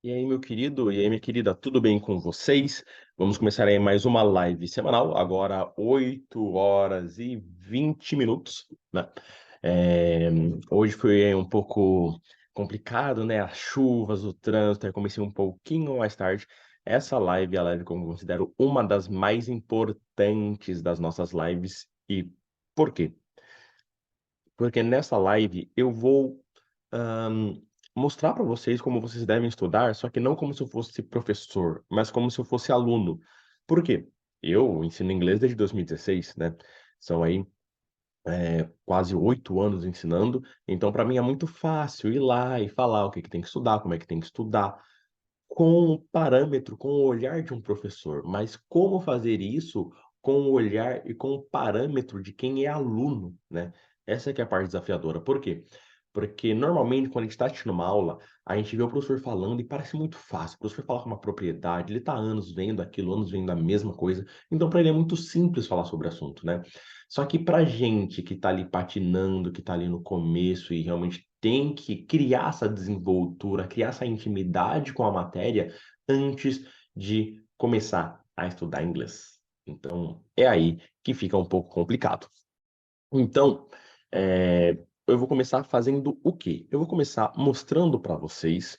E aí, meu querido, e aí, minha querida, tudo bem com vocês? Vamos começar aí mais uma live semanal, agora 8 horas e 20 minutos, né? É, Hoje foi um pouco complicado, né? As chuvas, o trânsito, aí comecei um pouquinho mais tarde. Essa live é a live que eu considero uma das mais importantes das nossas lives. E por quê? Porque nessa live eu vou ahn, mostrar para vocês como vocês devem estudar, só que não como se eu fosse professor, mas como se eu fosse aluno. Por quê? Eu ensino inglês desde 2016, né? São aí quase 8 anos ensinando, então para mim é muito fácil ir lá e falar o que que tem que estudar, como é que tem que estudar, com o parâmetro, com o olhar de um professor. Mas como fazer isso com o olhar e com o parâmetro de quem é aluno, né? Essa que é a parte desafiadora. Por quê? Porque normalmente, quando a gente está assistindo uma aula, a gente vê o professor falando e parece muito fácil. O professor fala com uma propriedade, ele está anos vendo aquilo, anos vendo a mesma coisa. Então, para ele é muito simples falar sobre o assunto, né? Só que para gente que está ali patinando, que está ali no começo e realmente tem que criar essa desenvoltura, criar essa intimidade com a matéria antes de começar a estudar inglês. Então, é aí que fica um pouco complicado. Então, eu vou começar fazendo o quê? Eu vou começar mostrando para vocês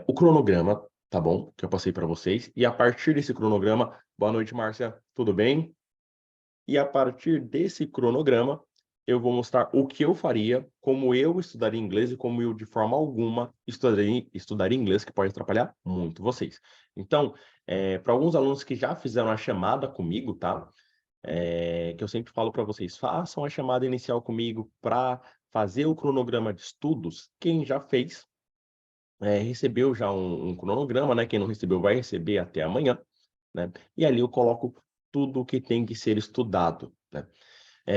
o cronograma, tá bom? Que eu passei para vocês. E a partir desse cronograma, boa noite, Márcia, tudo bem? E a partir desse cronograma, eu vou mostrar o que eu faria, como eu estudaria inglês e como eu, de forma alguma, estudaria inglês, que pode atrapalhar muito vocês. Então, para alguns alunos que já fizeram a chamada comigo, tá? Que eu sempre falo para vocês, façam a chamada inicial comigo para fazer o cronograma de estudos. Quem já fez, recebeu já um cronograma, né? Quem não recebeu vai receber até amanhã, né? E ali eu coloco tudo o que tem que ser estudado, né?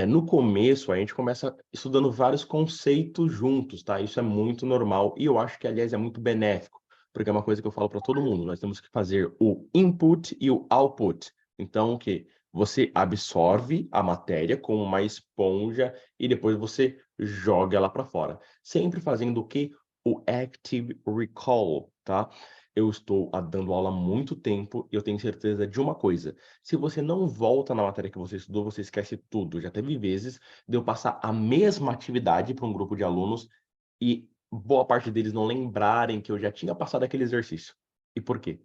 No começo, a gente começa estudando vários conceitos juntos, tá? Isso é muito normal e eu acho que, aliás, é muito benéfico, porque é uma coisa que eu falo para todo mundo. Nós temos que fazer o input e o output. Então, o quê? Você absorve a matéria como uma esponja e depois você joga ela para fora. Sempre fazendo o quê? O active recall, tá? Eu estou dando aula há muito tempo e eu tenho certeza de uma coisa: se você não volta na matéria que você estudou, você esquece tudo. Já teve vezes de eu passar a mesma atividade para um grupo de alunos e boa parte deles não lembrarem que eu já tinha passado aquele exercício. E por quê?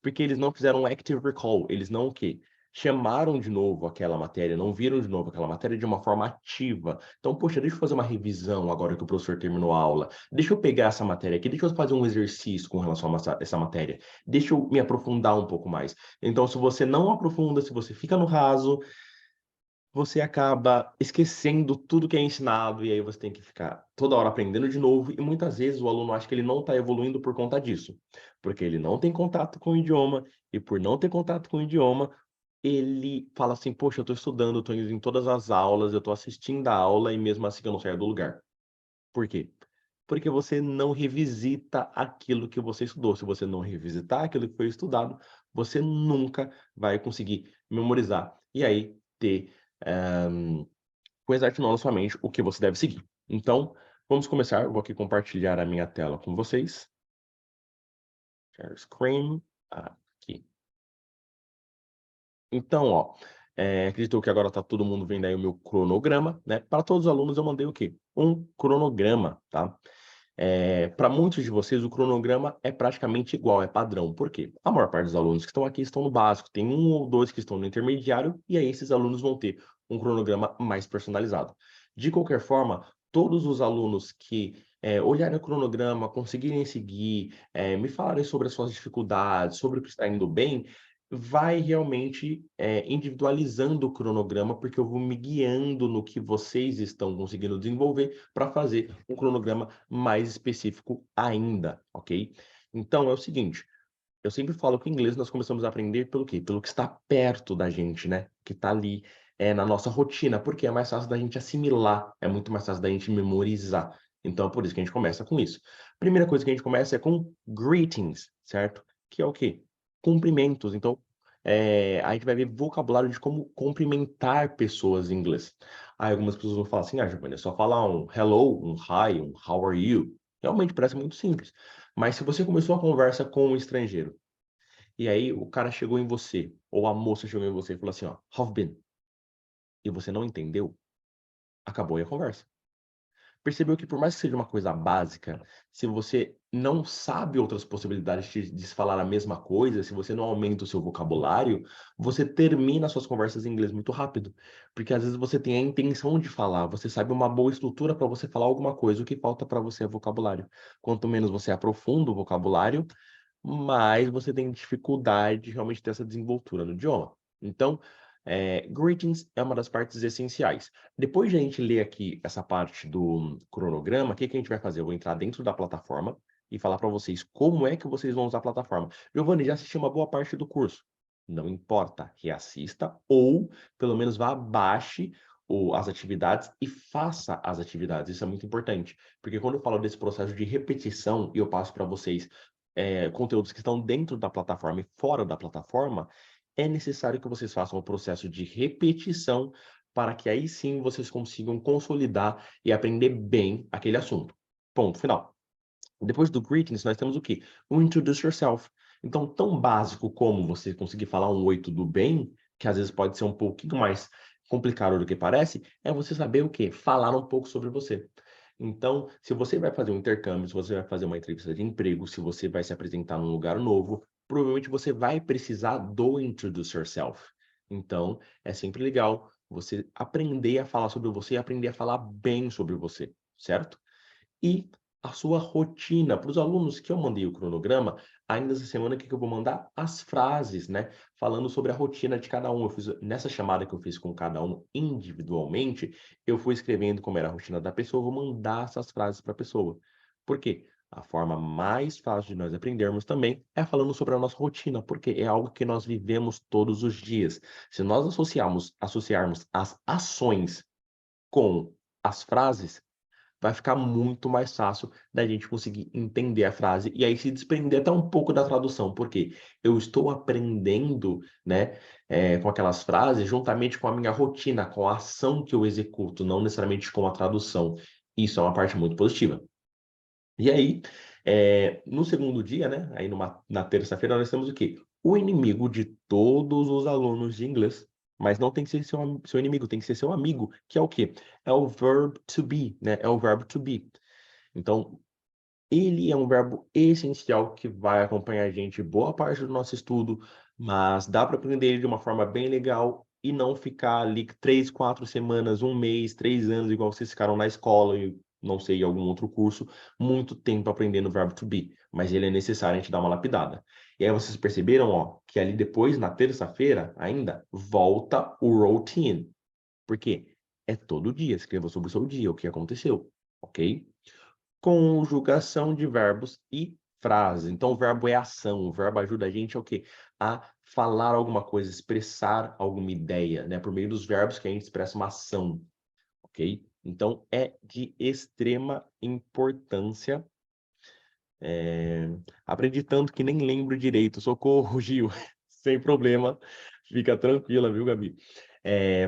Porque eles não fizeram um active recall, eles não o quê? Chamaram de novo aquela matéria, não viram de novo aquela matéria de uma forma ativa. Então, poxa, deixa eu fazer uma revisão agora que o professor terminou a aula. Deixa eu pegar essa matéria aqui, deixa eu fazer um exercício com relação a essa matéria. Deixa eu me aprofundar um pouco mais. Então, se você não aprofunda, se você fica no raso, você acaba esquecendo tudo que é ensinado e aí você tem que ficar toda hora aprendendo de novo e muitas vezes o aluno acha que ele não está evoluindo por conta disso, porque ele não tem contato com o idioma e por não ter contato com o idioma, ele fala assim, poxa, eu estou estudando, eu estou indo em todas as aulas, eu estou assistindo a aula e mesmo assim eu não saio do lugar. Por quê? Porque você não revisita aquilo que você estudou. Se você não revisitar aquilo que foi estudado, você nunca vai conseguir memorizar e aí ter com exatidão na sua mente o que você deve seguir. Então, vamos começar. Eu vou aqui compartilhar a minha tela com vocês. Share screen. Aqui. Então, ó, acredito que agora está todo mundo vendo aí o meu cronograma, né? Para todos os alunos eu mandei o quê? Um cronograma, tá? Para muitos de vocês, o cronograma é praticamente igual, é padrão. Por quê? A maior parte dos alunos que estão aqui estão no básico, tem um ou dois que estão no intermediário, e aí esses alunos vão ter um cronograma mais personalizado. De qualquer forma, todos os alunos que olharem o cronograma, conseguirem seguir, me falarem sobre as suas dificuldades, sobre o que está indo bem, vai realmente individualizando o cronograma, porque eu vou me guiando no que vocês estão conseguindo desenvolver para fazer um cronograma mais específico ainda, ok? Então é o seguinte, eu sempre falo que o inglês nós começamos a aprender pelo quê? Pelo que está perto da gente, né? Que está ali na nossa rotina, porque é mais fácil da gente assimilar, é muito mais fácil da gente memorizar. Então é por isso que a gente começa com isso. Primeira coisa que a gente começa é com greetings, certo? Que é o quê? Cumprimentos. Então, a gente vai ver vocabulário de como cumprimentar pessoas em inglês. Aí algumas pessoas vão falar assim, Giovanni, é só falar um hello, um hi, um how are you. Realmente parece muito simples. Mas se você começou a conversa com um estrangeiro, e aí o cara chegou em você, ou a moça chegou em você e falou assim, ó, have been, e você não entendeu, acabou aí a conversa. Percebeu que por mais que seja uma coisa básica, se você não sabe outras possibilidades de se falar a mesma coisa, se você não aumenta o seu vocabulário, você termina suas conversas em inglês muito rápido. Porque às vezes você tem a intenção de falar, você sabe uma boa estrutura para você falar alguma coisa, o que falta para você é vocabulário. Quanto menos você aprofunda o vocabulário, mais você tem dificuldade de realmente ter essa desenvoltura no idioma. Então, greetings é uma das partes essenciais. Depois de a gente ler aqui essa parte do cronograma, o que que a gente vai fazer? Eu vou entrar dentro da plataforma e falar para vocês como é que vocês vão usar a plataforma. Giovanni, já assisti uma boa parte do curso. Não importa, reassista ou pelo menos vá baixe as atividades e faça as atividades. Isso é muito importante, porque quando eu falo desse processo de repetição e eu passo para vocês conteúdos que estão dentro da plataforma e fora da plataforma, é necessário que vocês façam o processo de repetição para que aí sim vocês consigam consolidar e aprender bem aquele assunto. Ponto final. Depois do greetings, nós temos o quê? O introduce yourself. Então, tão básico como você conseguir falar um oi, tudo bem, que às vezes pode ser um pouquinho mais complicado do que parece, é você saber o quê? Falar um pouco sobre você. Então, se você vai fazer um intercâmbio, se você vai fazer uma entrevista de emprego, se você vai se apresentar num lugar novo, provavelmente você vai precisar do introduce yourself. Então, é sempre legal você aprender a falar sobre você e aprender a falar bem sobre você, certo? E a sua rotina. Para os alunos que eu mandei o cronograma, ainda essa semana, o que eu vou mandar? As frases, né? Falando sobre a rotina de cada um. Nessa chamada que eu fiz com cada um individualmente, eu fui escrevendo como era a rotina da pessoa, eu vou mandar essas frases para a pessoa. Por quê? A forma mais fácil de nós aprendermos também é falando sobre a nossa rotina, porque é algo que nós vivemos todos os dias. Se nós associarmos as ações com as frases, vai ficar muito mais fácil da gente conseguir entender a frase e aí se desprender até um pouco da tradução, porque eu estou aprendendo, né, com aquelas frases juntamente com a minha rotina, com a ação que eu executo, não necessariamente com a tradução. Isso é uma parte muito positiva. E aí, no segundo dia, né, aí na terça-feira, nós temos o quê? O inimigo de todos os alunos de inglês, mas não tem que ser seu inimigo, tem que ser seu amigo, que é o quê? É o verb to be, né? É o verbo to be. Então, ele é um verbo essencial que vai acompanhar a gente boa parte do nosso estudo, mas dá para aprender ele de uma forma bem legal e não ficar ali 3, 4 semanas, um mês, 3 anos, igual vocês ficaram na escola e não sei, algum outro curso, muito tempo aprendendo o verbo to be. Mas ele é necessário a gente dar uma lapidada. E aí vocês perceberam, ó, que ali depois, na terça-feira, ainda, volta o routine. Por quê? É todo dia, escreva sobre o seu dia, o que aconteceu, ok? Conjugação de verbos e frases. Então, o verbo é ação, o verbo ajuda a gente a o quê? A falar alguma coisa, expressar alguma ideia, né? Por meio dos verbos que a gente expressa uma ação, ok? Então, é de extrema importância. Aprendi tanto que nem lembro direito. Socorro, Gil. Sem problema. Fica tranquila, viu, Gabi? É,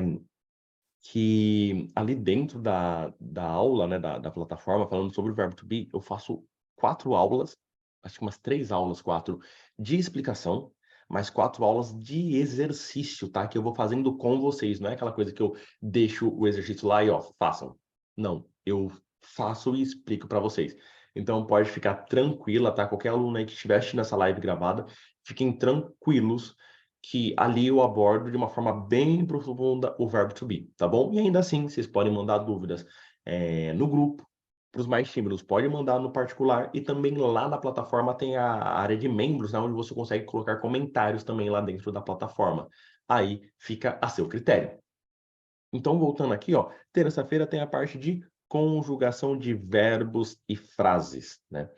que ali dentro da aula, né, da plataforma, falando sobre o verbo to be, eu faço 4 aulas, acho que umas 3 aulas, 4, de explicação, mais 4 aulas de exercício, tá? Que eu vou fazendo com vocês, não é aquela coisa que eu deixo o exercício lá e, ó, façam. Não, eu faço e explico para vocês. Então, pode ficar tranquila, tá? Qualquer aluno aí que estiver assistindo essa live gravada, fiquem tranquilos que ali eu abordo de uma forma bem profunda o verbo to be, tá bom? E ainda assim, vocês podem mandar dúvidas no grupo, para os mais tímidos, pode mandar no particular, e também lá na plataforma tem a área de membros, né, onde você consegue colocar comentários também lá dentro da plataforma. Aí fica a seu critério. Então, voltando aqui, ó, terça-feira tem a parte de conjugação de verbos e frases, né?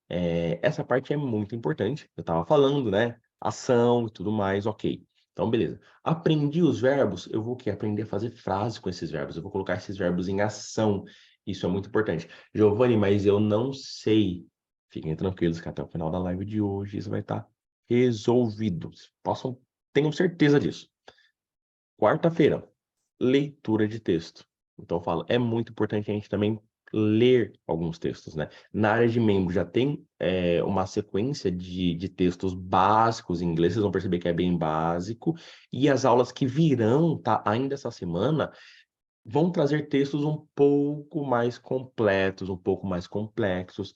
Essa parte é muito importante. Eu estava falando, né? Ação e tudo mais, ok. Então, beleza. Aprendi os verbos, eu vou o quê? Aprender a fazer frases com esses verbos. Eu vou colocar esses verbos em ação. Isso é muito importante. Giovanni, mas eu não sei. Fiquem tranquilos que até o final da live de hoje isso vai estar resolvido. Tenham certeza disso. Quarta-feira, leitura de texto. Então, eu falo, é muito importante a gente também ler alguns textos, né? Na área de membro já tem uma sequência de textos básicos em inglês, vocês vão perceber que é bem básico, e as aulas que virão, tá, ainda essa semana, vão trazer textos um pouco mais completos, um pouco mais complexos.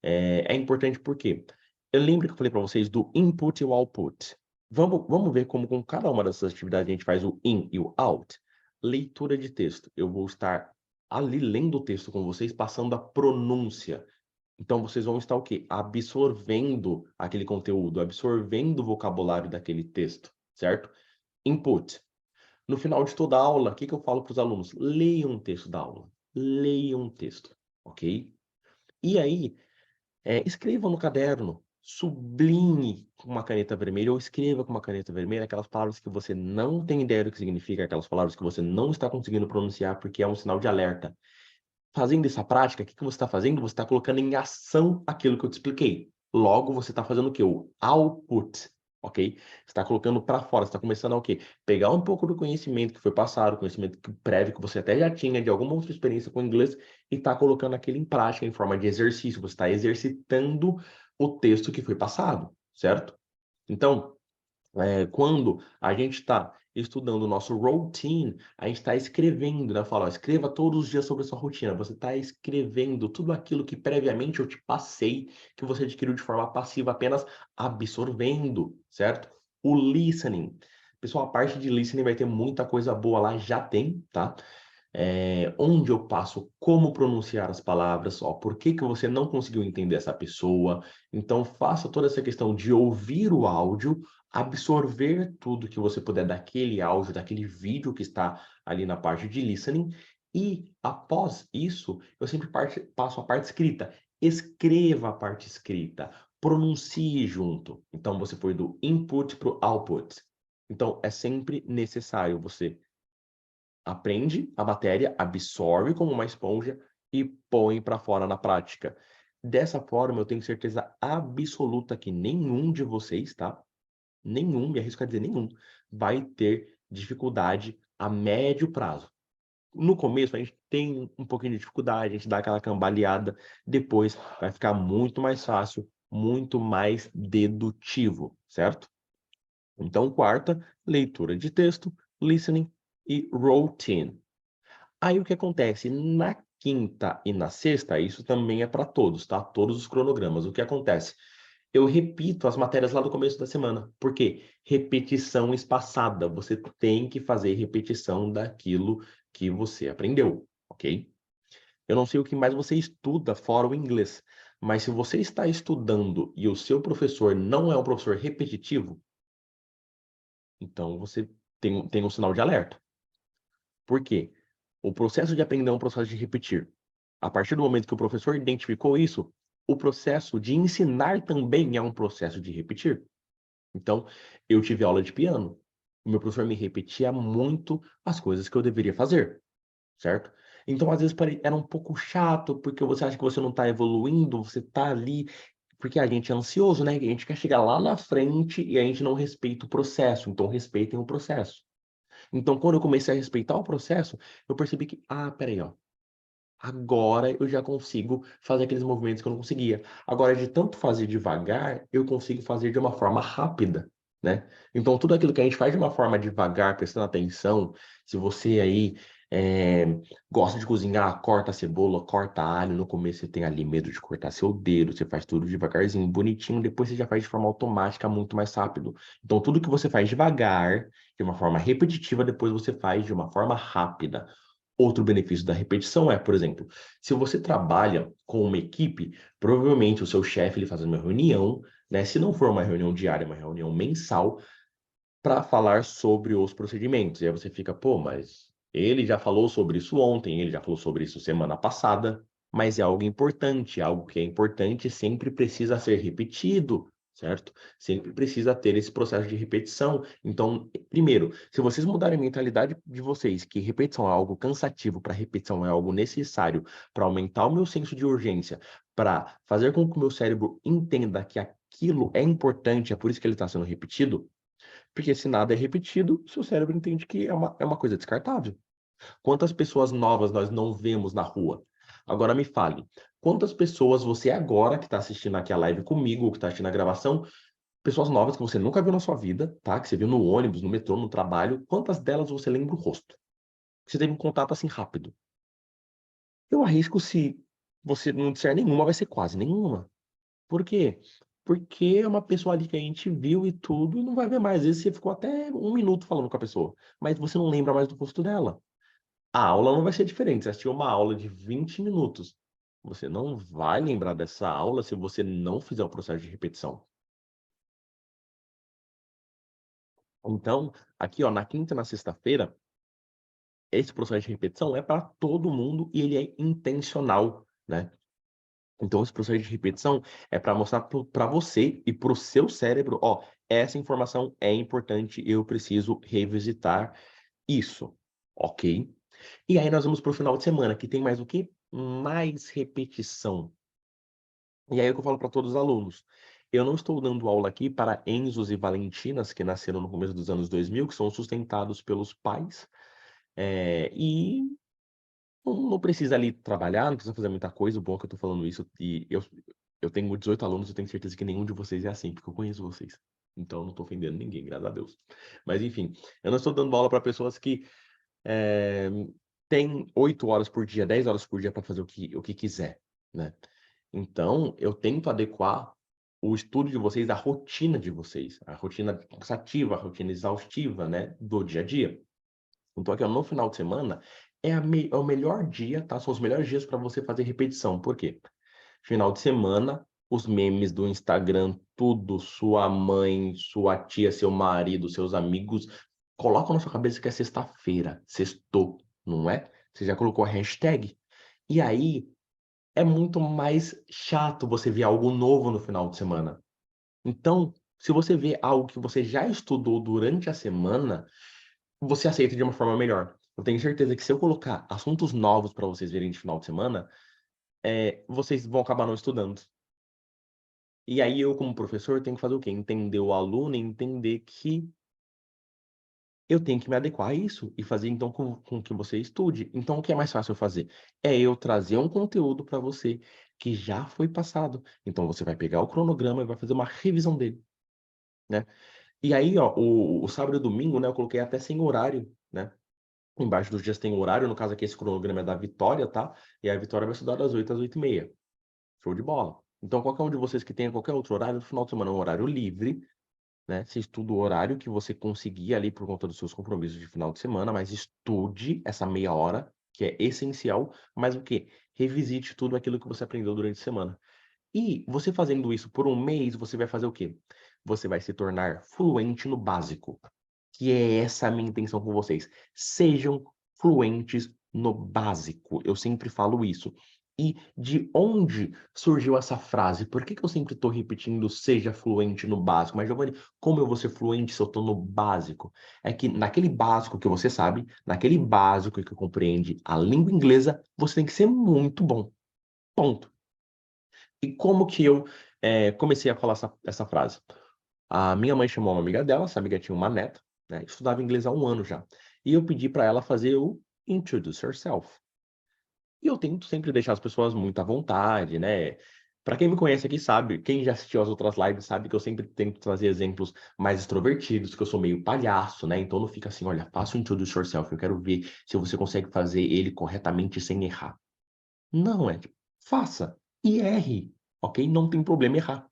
É importante porque eu lembro que eu falei para vocês do input e o output. Vamos ver como com cada uma dessas atividades a gente faz o in e o out. Leitura de texto. Eu vou estar ali lendo o texto com vocês, passando a pronúncia. Então vocês vão estar o quê? Absorvendo aquele conteúdo, absorvendo o vocabulário daquele texto, certo? Input. No final de toda a aula, o que eu falo para os alunos? Leiam um texto da aula. Leiam um texto, ok? E aí, escreva no caderno, sublinhe com uma caneta vermelha ou escreva com uma caneta vermelha aquelas palavras que você não tem ideia do que significa, aquelas palavras que você não está conseguindo pronunciar porque é um sinal de alerta. Fazendo essa prática, o que você está fazendo? Você está colocando em ação aquilo que eu te expliquei. Logo, você está fazendo o quê? O output, ok? Você está colocando para fora, você está começando a o quê? Pegar um pouco do conhecimento que foi passado, conhecimento prévio que você até já tinha de alguma outra experiência com inglês e está colocando aquilo em prática em forma de exercício. Você está exercitando o texto que foi passado, certo? Então, quando a gente está estudando o nosso routine, a gente está escrevendo, né? Fala, ó, escreva todos os dias sobre a sua rotina. Você está escrevendo tudo aquilo que previamente eu te passei, que você adquiriu de forma passiva, apenas absorvendo, certo? O listening. Pessoal, a parte de listening vai ter muita coisa boa lá, já tem, tá? Onde eu passo como pronunciar as palavras, ó, por que que você não conseguiu entender essa pessoa. Então, faça toda essa questão de ouvir o áudio, absorver tudo que você puder daquele áudio, daquele vídeo que está ali na parte de listening, e após isso, eu sempre passo a parte escrita. Escreva a parte escrita, pronuncie junto. Então, você foi do input para o output. Então, é sempre necessário você aprende a matéria, absorve como uma esponja e põe para fora na prática. Dessa forma, eu tenho certeza absoluta que nenhum de vocês, tá? Nenhum, me arrisco a dizer nenhum, vai ter dificuldade a médio prazo. No começo, a gente tem um pouquinho de dificuldade, a gente dá aquela cambaleada, depois vai ficar muito mais fácil, muito mais dedutivo, certo? Então, quarta, leitura de texto, listening e routine. Aí o que acontece? Na quinta e na sexta, isso também é para todos, tá? Todos os cronogramas. O que acontece? Eu repito as matérias lá do começo da semana. Por quê? Repetição espaçada. Você tem que fazer repetição daquilo que você aprendeu, ok? Eu não sei o que mais você estuda fora o inglês, mas se você está estudando e o seu professor não é um professor repetitivo, então você tem um sinal de alerta. Por quê? O processo de aprender é um processo de repetir. A partir do momento que o professor identificou isso, o processo de ensinar também é um processo de repetir. Então, eu tive aula de piano. O meu professor me repetia muito as coisas que eu deveria fazer, certo? Então, às vezes, era um pouco chato, porque você acha que você não está evoluindo, você está ali. Porque a gente é ansioso, né? A gente quer chegar lá na frente e a gente não respeita o processo. Então, respeitem o processo. Então, quando eu comecei a respeitar o processo, eu percebi que, peraí, ó. Agora eu já consigo fazer aqueles movimentos que eu não conseguia. Agora, de tanto fazer devagar, eu consigo fazer de uma forma rápida, né? Então, tudo aquilo que a gente faz de uma forma devagar, prestando atenção, se você aí é, gosta de cozinhar, corta a cebola, corta alho, no começo você tem ali medo de cortar seu dedo, você faz tudo devagarzinho, bonitinho, depois você já faz de forma automática, muito mais rápido. Então, tudo que você faz devagar, de uma forma repetitiva, depois você faz de uma forma rápida. Outro benefício da repetição é, por exemplo, se você trabalha com uma equipe, provavelmente o seu chefe ele faz uma reunião, né? Se não for uma reunião diária, uma reunião mensal, para falar sobre os procedimentos. E aí você fica, pô, mas ele já falou sobre isso ontem, ele já falou sobre isso semana passada, mas é algo importante, algo que é importante sempre precisa ser repetido, certo? Sempre precisa ter esse processo de repetição. Então, primeiro, se vocês mudarem a mentalidade de vocês, que repetição é algo cansativo, para repetição é algo necessário para aumentar o meu senso de urgência, para fazer com que o meu cérebro entenda que aquilo é importante, é por isso que ele está sendo repetido, porque se nada é repetido, seu cérebro entende que é uma coisa descartável. Quantas pessoas novas nós não vemos na rua? Agora me fale, quantas pessoas você agora que está assistindo aqui a live comigo, ou que está assistindo a gravação, pessoas novas que você nunca viu na sua vida, tá? Que você viu no ônibus, no metrô, no trabalho, quantas delas você lembra o rosto? Que você teve um contato assim rápido? Eu arrisco se você não disser nenhuma, vai ser quase nenhuma. Por quê? Porque é uma pessoa ali que a gente viu e tudo, e não vai ver mais. Às vezes você ficou até 1 minuto falando com a pessoa, mas você não lembra mais do rosto dela. A aula não vai ser diferente. Você assistiu uma aula de 20 minutos. Você não vai lembrar dessa aula se você não fizer o processo de repetição. Então, aqui, ó, na quinta e na sexta-feira, esse processo de repetição é para todo mundo e ele é intencional, né? Então, esse processo de repetição é para mostrar para você e para o seu cérebro, ó, essa informação é importante, eu preciso revisitar isso, ok? E aí nós vamos para o final de semana, que tem mais o quê? Mais repetição. E aí é o que eu falo para todos os alunos. Eu não estou dando aula aqui para Enzos e Valentinas, que nasceram no começo dos anos 2000, que são sustentados pelos pais, e não precisa ali trabalhar, não precisa fazer muita coisa. O bom é que eu tô falando isso e eu tenho 18 alunos, eu tenho certeza que nenhum de vocês é assim, porque eu conheço vocês. Então eu não tô ofendendo ninguém, graças a Deus. Mas enfim, eu não estou dando aula para pessoas que eh, têm 8 horas por dia, 10 horas por dia para fazer o que quiser, né? Então, eu tento adequar o estudo de vocês à rotina de vocês, a rotina cansativa, a rotina exaustiva, né, do dia a dia. Então, aqui, ó, no final de semana, é o melhor dia, tá? São os melhores dias para você fazer repetição. Por quê? Final de semana, os memes do Instagram, tudo, sua mãe, sua tia, seu marido, seus amigos, colocam na sua cabeça que é sexta-feira, sextou, não é? Você já colocou a hashtag? E aí, é muito mais chato você ver algo novo no final de semana. Então, se você vê algo que você já estudou durante a semana, você aceita de uma forma melhor. Eu tenho certeza que se eu colocar assuntos novos para vocês verem de final de semana, vocês vão acabar não estudando. E aí eu, como professor, tenho que fazer o quê? Entender o aluno e entender que eu tenho que me adequar a isso e fazer então com que você estude. Então, o que é mais fácil eu fazer? É eu trazer um conteúdo para você que já foi passado. Então, você vai pegar o cronograma e vai fazer uma revisão dele, né? E aí, ó, o sábado e o domingo, né, eu coloquei até sem horário, né? Embaixo dos dias tem horário, no caso aqui esse cronograma é da Vitória, tá? E a Vitória vai estudar das 8 às 8h30. Show de bola. Então, qualquer um de vocês que tenha qualquer outro horário, no final de semana é um horário livre, né? Você estuda o horário que você conseguir ali por conta dos seus compromissos de final de semana, mas estude essa meia hora, que é essencial, mas o quê? Revisite tudo aquilo que você aprendeu durante a semana. E você fazendo isso por um mês, você vai fazer o quê? Você vai se tornar fluente no básico, que é essa a minha intenção com vocês. Sejam fluentes no básico. Eu sempre falo isso. E de onde surgiu essa frase? Por que que eu sempre estou repetindo seja fluente no básico? Mas, Giovanni, como eu vou ser fluente se eu estou no básico? É que naquele básico que você sabe, naquele básico que compreende a língua inglesa, você tem que ser muito bom. Ponto. E como que eu comecei a falar essa frase? A minha mãe chamou uma amiga dela, essa amiga tinha uma neta, né? Estudava inglês há 1 ano já. E eu pedi para ela fazer o Introduce Yourself. E eu tento sempre deixar as pessoas muito à vontade, né? Para quem me conhece aqui sabe, quem já assistiu às outras lives sabe que eu sempre tento trazer exemplos mais extrovertidos, que eu sou meio palhaço, né? Então não fica assim, olha, faça o Introduce Yourself, eu quero ver se você consegue fazer ele corretamente sem errar. Não, é tipo, faça e erre, ok? Não tem problema errar.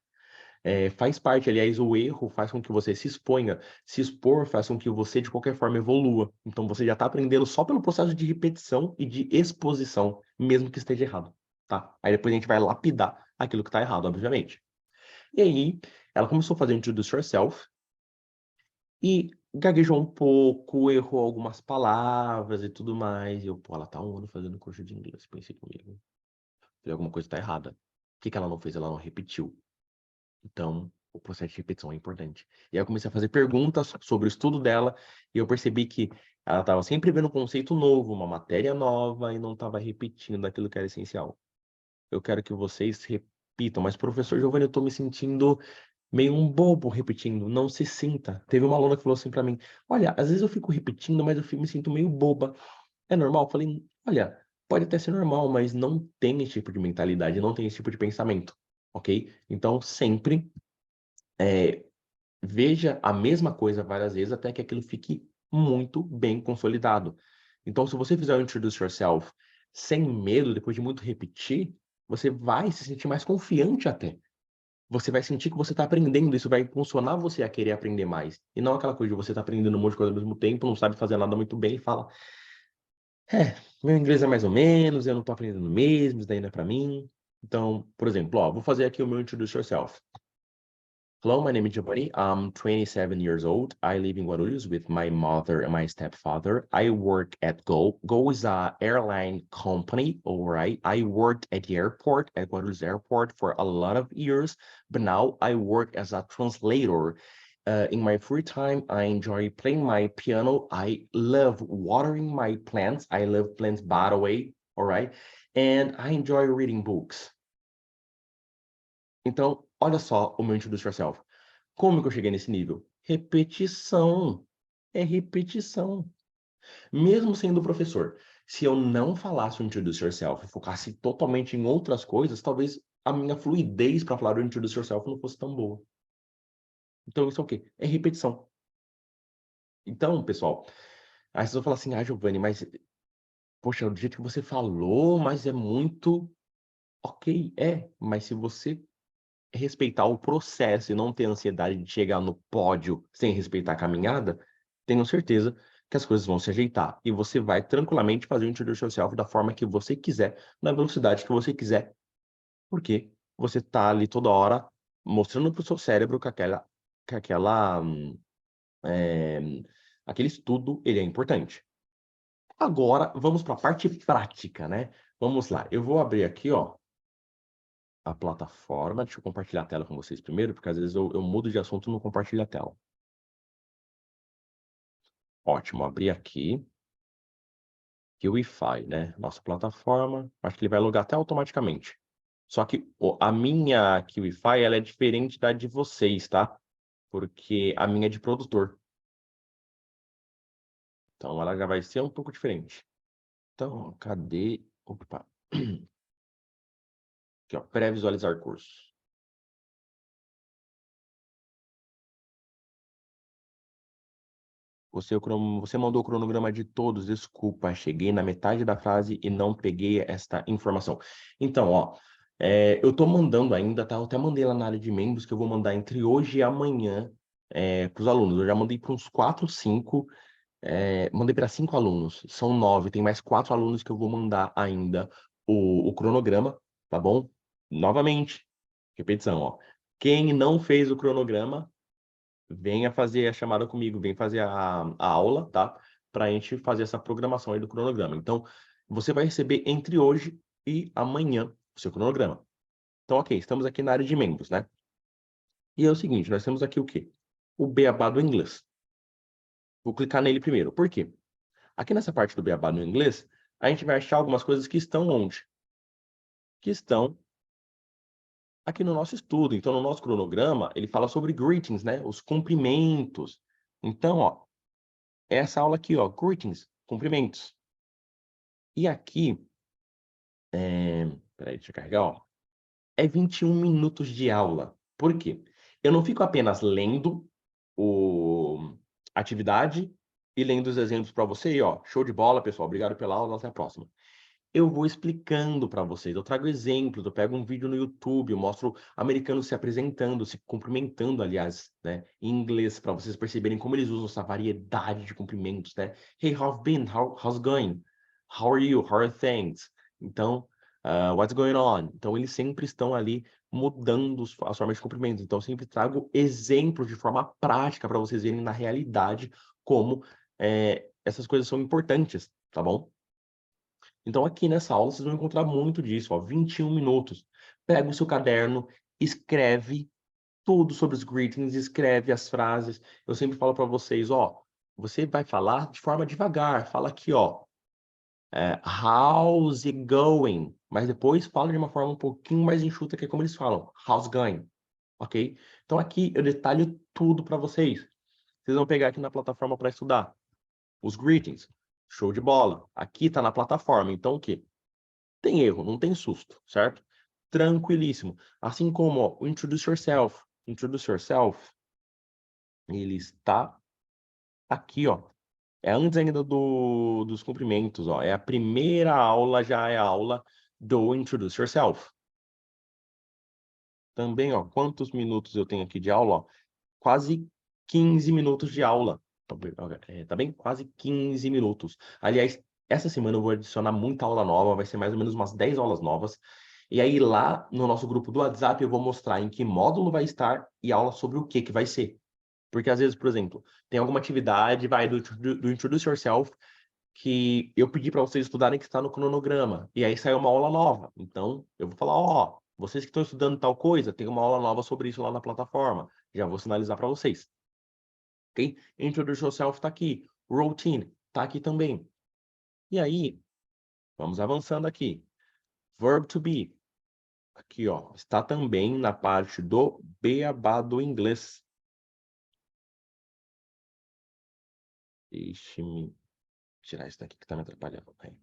Faz parte, aliás, o erro faz com que você se exponha. Se expor faz com que você, de qualquer forma, evolua. Então, você já está aprendendo só pelo processo de repetição e de exposição, mesmo que esteja errado, tá? Aí depois a gente vai lapidar aquilo que está errado, obviamente. E aí, ela começou a fazer Introduce Yourself e gaguejou um pouco, errou algumas palavras e tudo mais. E eu, pô, ela tá 1 ano fazendo curso de inglês, pensei comigo. Falei, alguma coisa tá errada. O que que ela não fez? Ela não repetiu. Então, o processo de repetição é importante. E aí eu comecei a fazer perguntas sobre o estudo dela e eu percebi que ela estava sempre vendo um conceito novo, uma matéria nova e não estava repetindo aquilo que era essencial. Eu quero que vocês repitam, mas professor Giovanni, eu estou me sentindo meio um bobo repetindo. Não se sinta. Teve uma aluna que falou assim para mim: Olha, às vezes eu fico repetindo, mas me sinto meio boba. É normal? Eu falei: Olha, pode até ser normal, mas não tem esse tipo de mentalidade, não tem esse tipo de pensamento, ok? Então, sempre veja a mesma coisa várias vezes até que aquilo fique muito bem consolidado. Então, se você fizer o Introduce Yourself sem medo, depois de muito repetir, você vai se sentir mais confiante até. Você vai sentir que você está aprendendo, isso vai impulsionar você a querer aprender mais. E não aquela coisa de você estar aprendendo um monte de coisa ao mesmo tempo, não sabe fazer nada muito bem e fala: meu inglês é mais ou menos, eu não estou aprendendo mesmo, isso daí não é para mim. Então, por exemplo, vou fazer aqui o meu Introduce Yourself. Hello, my name is Giovanni. I'm 27 years old. I live in Guarulhos with my mother and my stepfather. I work at Go. Go is a airline company, all right? I worked at the airport, at Guarulhos Airport for a lot of years, but now I work as a translator. In my free time, I enjoy playing my piano. I love watering my plants. I love plants, by the way, all right? And I enjoy reading books. Então, olha só o meu Introduce Yourself. Como que eu cheguei nesse nível? Repetição. É repetição. Mesmo sendo professor, se eu não falasse o Introduce Yourself e focasse totalmente em outras coisas, talvez a minha fluidez para falar o Introduce Yourself não fosse tão boa. Então, isso é o quê? É repetição. Então, pessoal, aí vocês vão falar assim, Giovanni, mas, poxa, do jeito que você falou, mas é muito... Ok, mas se você respeitar o processo e não ter ansiedade de chegar no pódio sem respeitar a caminhada, tenho certeza que as coisas vão se ajeitar. E você vai tranquilamente fazer o Introduce Yourself da forma que você quiser, na velocidade que você quiser, porque você está ali toda hora mostrando para o seu cérebro é, aquele estudo ele é importante. Agora, vamos para a parte prática, né? Vamos lá, eu vou abrir aqui, a plataforma. Deixa eu compartilhar a tela com vocês primeiro, porque às vezes eu mudo de assunto e não compartilho a tela. Ótimo, abri aqui. Wi-Fi, né? Nossa plataforma. Acho que ele vai logar até automaticamente. Só que a minha Wi-Fi, ela é diferente da de vocês, tá? Porque a minha é de produtor. Então, ela já vai ser um pouco diferente. Então, cadê? Opa. Aqui, pré-visualizar curso. Você mandou o cronograma de todos, desculpa, cheguei na metade da frase e não peguei esta informação. Então, eu estou mandando ainda, tá? Eu até mandei lá na área de membros que eu vou mandar entre hoje e amanhã para os alunos. Eu já mandei para uns 4, 5, mandei para 5 alunos, são 9, tem mais 4 alunos que eu vou mandar ainda o cronograma, tá bom? Novamente, repetição, Quem não fez o cronograma, venha fazer a chamada comigo, vem fazer a aula, tá? Para a gente fazer essa programação aí do cronograma. Então, você vai receber entre hoje e amanhã o seu cronograma. Então, ok, estamos aqui na área de membros, né? E é o seguinte, nós temos aqui o quê? O beabá do inglês. Vou clicar nele primeiro. Por quê? Aqui nessa parte do beabá do inglês, a gente vai achar algumas coisas que estão onde? Que estão aqui no nosso estudo. Então, no nosso cronograma, ele fala sobre greetings, né? Os cumprimentos. Então, essa aula aqui, greetings, cumprimentos. E aqui, peraí, deixa eu carregar, é 21 minutos de aula. Por quê? Eu não fico apenas lendo a atividade e lendo os exemplos para você, e show de bola, pessoal, obrigado pela aula, até a próxima. Eu vou explicando para vocês, eu trago exemplos, eu pego um vídeo no YouTube, eu mostro americanos se apresentando, se cumprimentando, aliás, né, em inglês, para vocês perceberem como eles usam essa variedade de cumprimentos, né? Hey, how have been? How's going? How are you? How are things? Então, what's going on? Então, eles sempre estão ali mudando as formas de cumprimento. Então, eu sempre trago exemplos de forma prática para vocês verem na realidade como essas coisas são importantes, tá bom? Então, aqui nessa aula, vocês vão encontrar muito disso, 21 minutos. Pega o seu caderno, escreve tudo sobre os greetings, escreve as frases. Eu sempre falo para vocês, você vai falar de forma devagar. Fala aqui, how's it going? Mas depois fala de uma forma um pouquinho mais enxuta, que é como eles falam, how's going, ok? Então, aqui eu detalho tudo para vocês. Vocês vão pegar aqui na plataforma para estudar os greetings. Show de bola. Aqui está na plataforma. Então, o quê? tem erro, não tem susto, certo? Tranquilíssimo. Assim como ó, o Introduce Yourself. Introduce Yourself, ele está aqui, ó. É antes ainda dos cumprimentos, ó. É a primeira aula, já é a aula do Introduce Yourself. Também, ó, quantos minutos eu tenho aqui de aula, ó? Quase 15 minutos de aula. Tá bem? Quase 15 minutos. Aliás, essa semana eu vou adicionar muita aula nova, vai ser mais ou menos umas 10 aulas novas. E aí, lá no nosso grupo do WhatsApp, eu vou mostrar em que módulo vai estar e aula sobre o que vai ser. Porque às vezes, por exemplo, tem alguma atividade, vai do Introduce Yourself, que eu pedi para vocês estudarem que está no cronograma. E aí saiu uma aula nova. Então, eu vou falar, ó, vocês que estão estudando tal coisa, tem uma aula nova sobre isso lá na plataforma. Já vou sinalizar para vocês. Ok? Introduce Yourself está aqui. Routine está aqui também. E aí, vamos avançando aqui. Verb to be. Aqui, ó, está também na parte do beabá do inglês. Deixe-me tirar isso daqui que está me atrapalhando. Aí.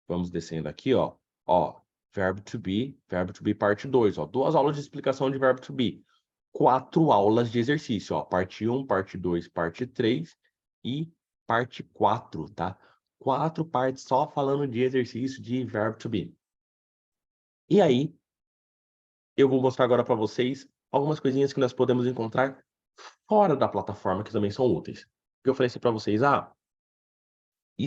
Vamos descendo aqui, ó. Ó, verbo to be parte 2, ó. 2 aulas de explicação de verbo to be. 4 aulas de exercício, ó. Parte 1, parte 2, parte 3 e parte 4, tá? 4 partes só falando de exercício de verbo to be. E aí, eu vou mostrar agora para vocês algumas coisinhas que nós podemos encontrar fora da plataforma que também são úteis. Eu falei assim para vocês, e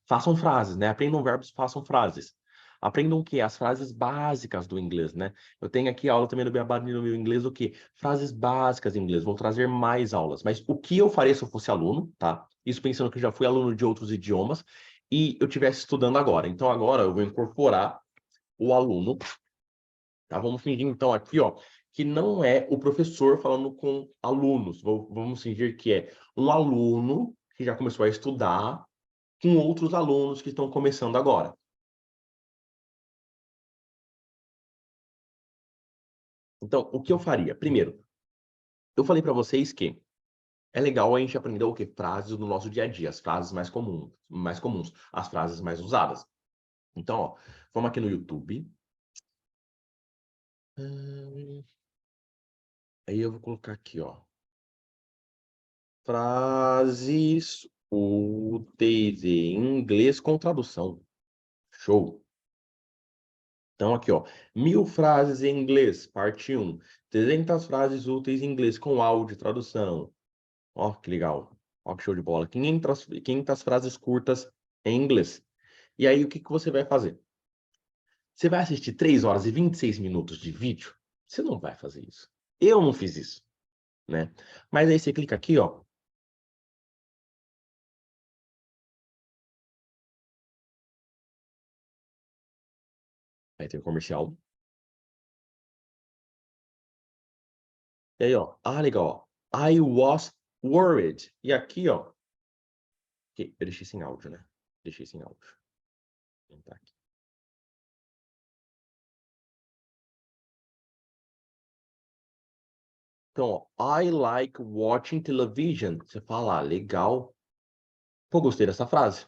façam frases, né? Aprendam verbos, façam frases. Aprendam o quê? As frases básicas do inglês, né? Eu tenho aqui aula também do Beabá no meu inglês, o quê? Frases básicas em inglês. Vou trazer mais aulas. Mas o que eu faria se eu fosse aluno, tá? Isso pensando que eu já fui aluno de outros idiomas e eu estivesse estudando agora. Então agora eu vou incorporar o aluno, tá? Vamos fingir então aqui, ó, que não é o professor falando com alunos. Vamos fingir que é um aluno que já começou a estudar com outros alunos que estão começando agora. Então, o que eu faria? Primeiro, eu falei para vocês que é legal a gente aprender o quê? Frases do nosso dia a dia, as frases mais comuns, as frases mais usadas. Então, ó, vamos aqui no YouTube. Aí eu vou colocar aqui, ó. Frases úteis em inglês com tradução. Show. Então, aqui, ó. 1000 frases em inglês, parte 1. 300 frases úteis em inglês com áudio e tradução. Ó, que legal. Ó, que show de bola. 500 frases curtas em inglês. E aí, o que que você vai fazer? Você vai assistir 3 horas e 26 minutos de vídeo? Você não vai fazer isso. Eu não fiz isso, né? Mas aí você clica aqui, ó. Aí tem o comercial. E aí, ó. Ah, legal, ó. I was worried. E aqui, ó. Eu deixei sem áudio, né? Deixei sem áudio. Tá aqui. Então, ó. I like watching television. Você fala, legal. Pô, gostei dessa frase.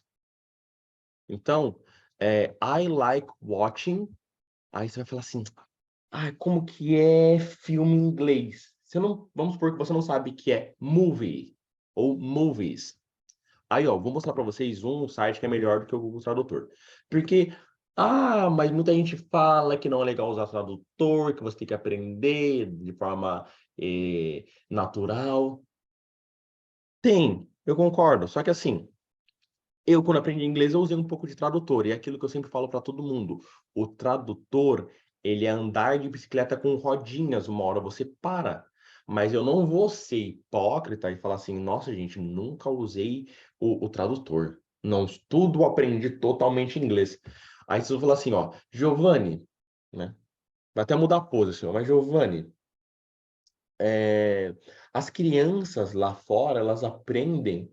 Então, I like watching. Aí você vai falar assim, como que é filme em inglês? Vamos supor que você não sabe que é movie ou movies. Aí, ó, vou mostrar para vocês um site que é melhor do que o Google Tradutor. Porque, mas muita gente fala que não é legal usar tradutor, que você tem que aprender de forma natural. Tem, eu concordo. Só que assim, eu, quando aprendi inglês, eu usei um pouco de tradutor, e é aquilo que eu sempre falo para todo mundo. O tradutor, ele é andar de bicicleta com rodinhas, uma hora você para. Mas eu não vou ser hipócrita e falar assim, nossa, gente, nunca usei o tradutor. Não, tudo aprendi totalmente inglês. Aí você vai falar assim, ó, Giovanni, né? Vai até mudar a pose, senhor, mas Giovanni, as crianças lá fora, elas aprendem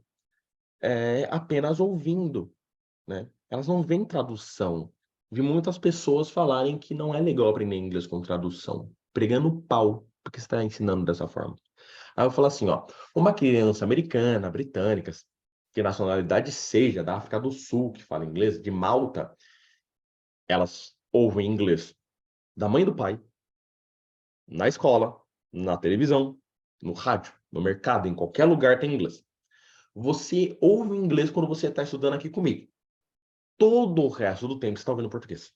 apenas ouvindo, né? Elas não veem tradução. Vi muitas pessoas falarem que não é legal aprender inglês com tradução, pregando pau, porque você está ensinando dessa forma. Aí eu falo assim, ó, uma criança americana, britânica, que nacionalidade seja, da África do Sul, que fala inglês, de Malta, Elas ouvem inglês da mãe e do pai, na escola, na televisão, no rádio, no mercado, em qualquer lugar tem inglês. Você ouve inglês quando você está estudando aqui comigo. Todo o resto do tempo você está ouvindo português.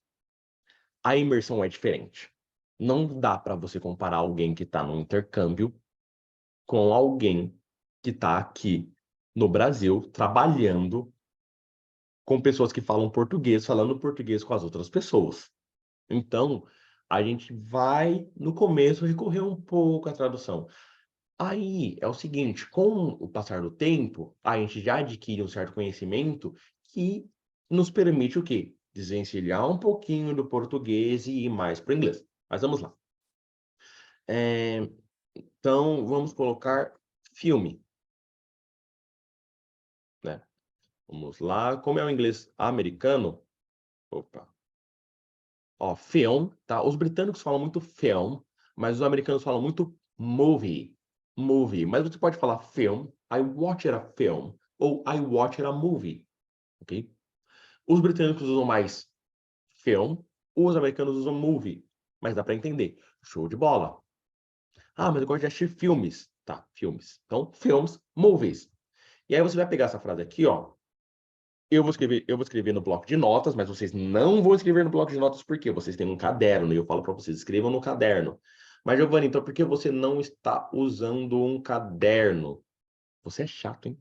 A imersão é diferente. Não dá para você comparar alguém que está no intercâmbio com alguém que está aqui no Brasil trabalhando com pessoas que falam português, falando português com as outras pessoas. Então, a gente vai, no começo, recorrer um pouco à tradução. Aí é o seguinte, com o passar do tempo, a gente já adquire um certo conhecimento que nos permite o quê? Desvencilhar um pouquinho do português e ir mais para o inglês. Mas vamos lá. Então, vamos colocar filme, né? Vamos lá. Como é o inglês americano? Opa. Ó, film, tá? Os britânicos falam muito film, mas os americanos falam muito movie. Movie. Mas você pode falar film, I watched a film, ou I watched a movie, ok? Os britânicos usam mais film, os americanos usam movie. Mas dá para entender. Show de bola. Ah, mas eu gosto de assistir filmes. Tá, filmes. Então, films, movies. E aí você vai pegar essa frase aqui, ó. Eu vou escrever no bloco de notas, mas vocês não vão escrever no bloco de notas porque vocês têm um caderno e eu falo para vocês, escrevam no caderno. Mas, Giovanni, então por que você não está usando um caderno? Você é chato, hein?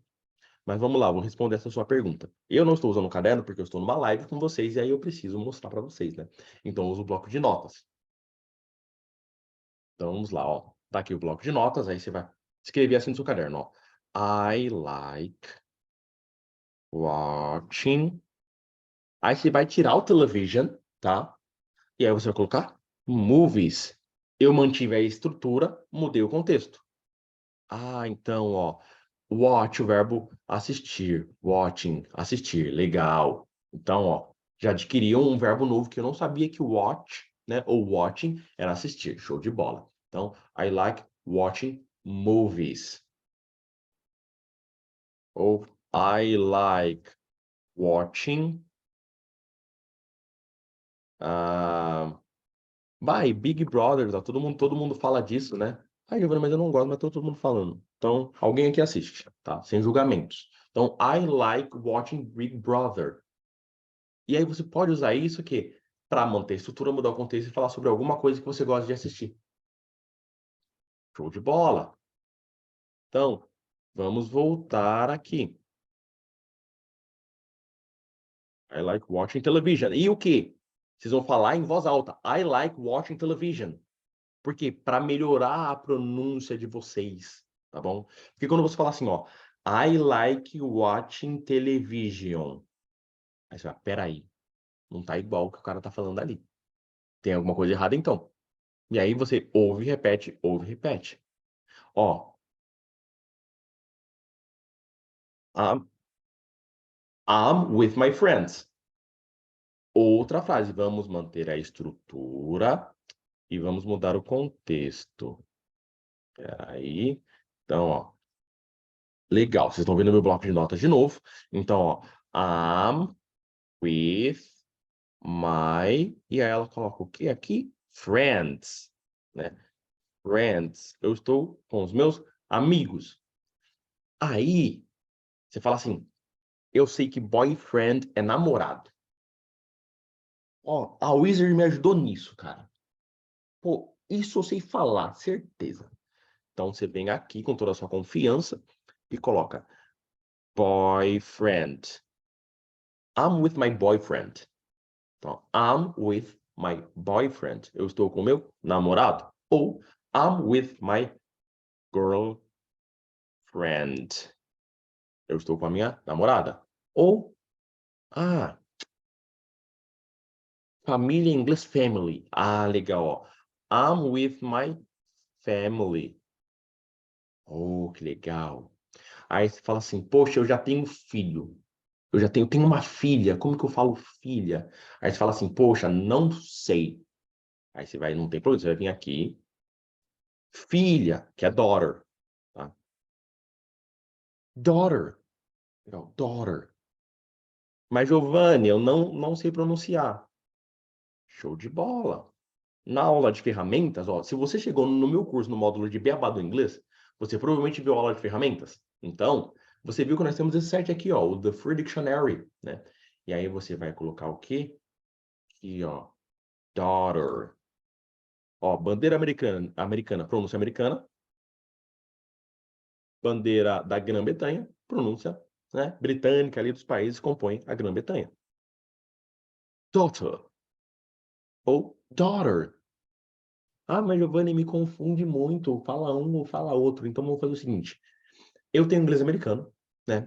Mas vamos lá, vou responder essa sua pergunta. Eu não estou usando um caderno porque eu estou numa live com vocês e aí eu preciso mostrar para vocês, né? Então eu uso o bloco de notas. Então vamos lá, ó. Tá aqui o bloco de notas, aí você vai escrever assim no seu caderno, ó. I like watching. Aí você vai tirar o television, tá? E aí você vai colocar movies. Eu mantive a estrutura, mudei o contexto. Ah, então, ó, watch, o verbo assistir, watching, assistir, legal. Então, ó, já adquiriu um verbo novo que eu não sabia que watch, né, ou watching era assistir. Show de bola. Então, I like watching movies. Ou I like watching uh, Big Brother, tá? Todo mundo fala disso, né? Ai, Giovana, mas eu não gosto, mas tá todo mundo falando. Então, alguém aqui assiste, tá? Sem julgamentos. Então, I like watching Big Brother. E aí você pode usar isso aqui para manter a estrutura, mudar o contexto e falar sobre alguma coisa que você gosta de assistir. Show de bola. Então, vamos voltar aqui. I like watching television. E o quê? Vocês vão falar em voz alta. I like watching television. Por quê? Para melhorar a pronúncia de vocês, tá bom? Porque quando você fala assim, ó, I like watching television. Aí você fala, peraí, não tá igual o que o cara tá falando ali. Tem alguma coisa errada então. E aí você ouve e repete, ouve e repete. Ó, I'm with my friends. Outra frase, vamos manter a estrutura e vamos mudar o contexto. Peraí. Então, ó, legal, vocês estão vendo meu bloco de notas de novo. Então, ó, I'm with my... E aí ela coloca o quê aqui? Friends, né? Friends. Eu estou com os meus amigos. Aí, você fala assim, eu sei que boyfriend é namorado. Ó, a Wizard me ajudou nisso, cara. Pô, isso eu sei falar, certeza. Então, você vem aqui com toda a sua confiança e coloca boyfriend. I'm with my boyfriend. Então, I'm with my boyfriend. Eu estou com meu namorado. Ou I'm with my girlfriend. Eu estou com a minha namorada. Ou, ah, família em inglês, family. Ah, legal, ó. I'm with my family. Oh, que legal. Aí você fala assim, poxa, eu já tenho filho. Eu tenho uma filha. Como que eu falo filha? Aí você fala assim, poxa, não sei. Aí você vai, não tem problema, você vai vir aqui. Filha, que é daughter, tá? Daughter. Legal, daughter. Mas, Giovanni, eu não sei pronunciar. Show de bola. Na aula de ferramentas, ó, se você chegou no meu curso no módulo de Beabá do Inglês, você provavelmente viu a aula de ferramentas. Então, você viu que nós temos esse site aqui, ó, o The Free Dictionary, né? E aí você vai colocar o quê? Aqui, ó, daughter. Ó, bandeira americana, pronúncia americana. Bandeira da Grã-Bretanha, pronúncia, né, britânica ali dos países que compõem a Grã-Bretanha. Daughter ou daughter. Ah, mas Giovanni me confunde muito. Fala um ou fala outro. Então vamos fazer o seguinte. Eu tenho inglês americano, né?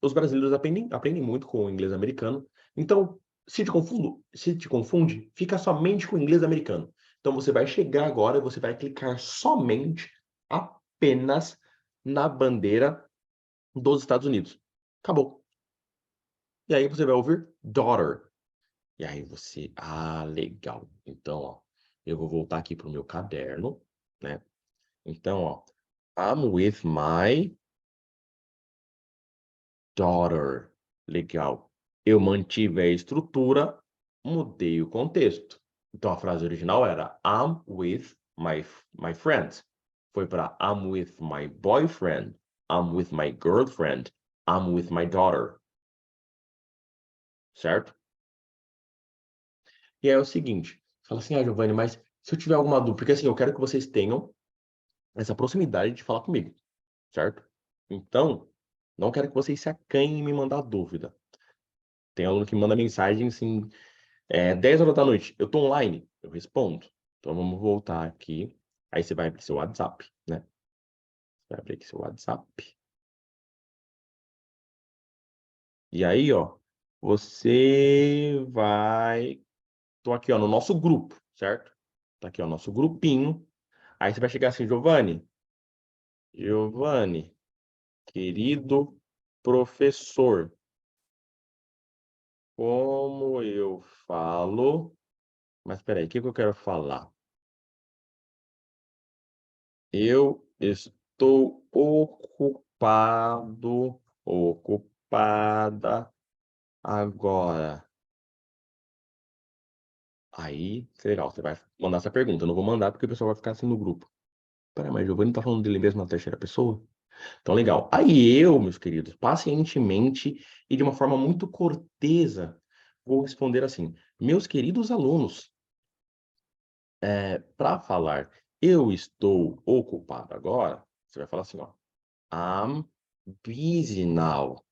Os brasileiros aprendem muito com o inglês americano. Então, se te confunde, fica somente com o inglês americano. Então você vai chegar agora e você vai clicar somente, apenas na bandeira dos Estados Unidos. Acabou. E aí você vai ouvir daughter. E aí você, legal. Então, ó, eu vou voltar aqui pro meu caderno, né? Então, ó, I'm with my daughter. Legal. Eu mantive a estrutura, mudei o contexto. Então a frase original era I'm with my friends. Foi para I'm with my boyfriend. I'm with my girlfriend. I'm with my daughter. Certo? E aí é o seguinte, fala assim, Giovanni, mas se eu tiver alguma dúvida, porque assim, eu quero que vocês tenham essa proximidade de falar comigo, certo? Então, não quero que vocês se acanhem em me mandar dúvida. Tem aluno que manda mensagem assim, 10 horas da noite, eu tô online, eu respondo. Então vamos voltar aqui. Aí você vai abrir seu WhatsApp, né? Vai abrir aqui seu WhatsApp. E aí, ó, você vai. Tô aqui, ó, no nosso grupo, certo? Tá aqui, ó, nosso grupinho. Aí você vai chegar assim, Giovanni, querido professor, como eu falo. Mas peraí, o que eu quero falar? Eu estou ocupado, ocupada agora. Aí, legal, você vai mandar essa pergunta. Eu não vou mandar porque o pessoal vai ficar assim no grupo. Peraí, mas o Giovanni tá falando dele mesmo na terceira pessoa? Então, legal. Aí eu, meus queridos, pacientemente e de uma forma muito cortesa, vou responder assim: meus queridos alunos, para falar eu estou ocupado agora, você vai falar assim, ó, I'm busy now.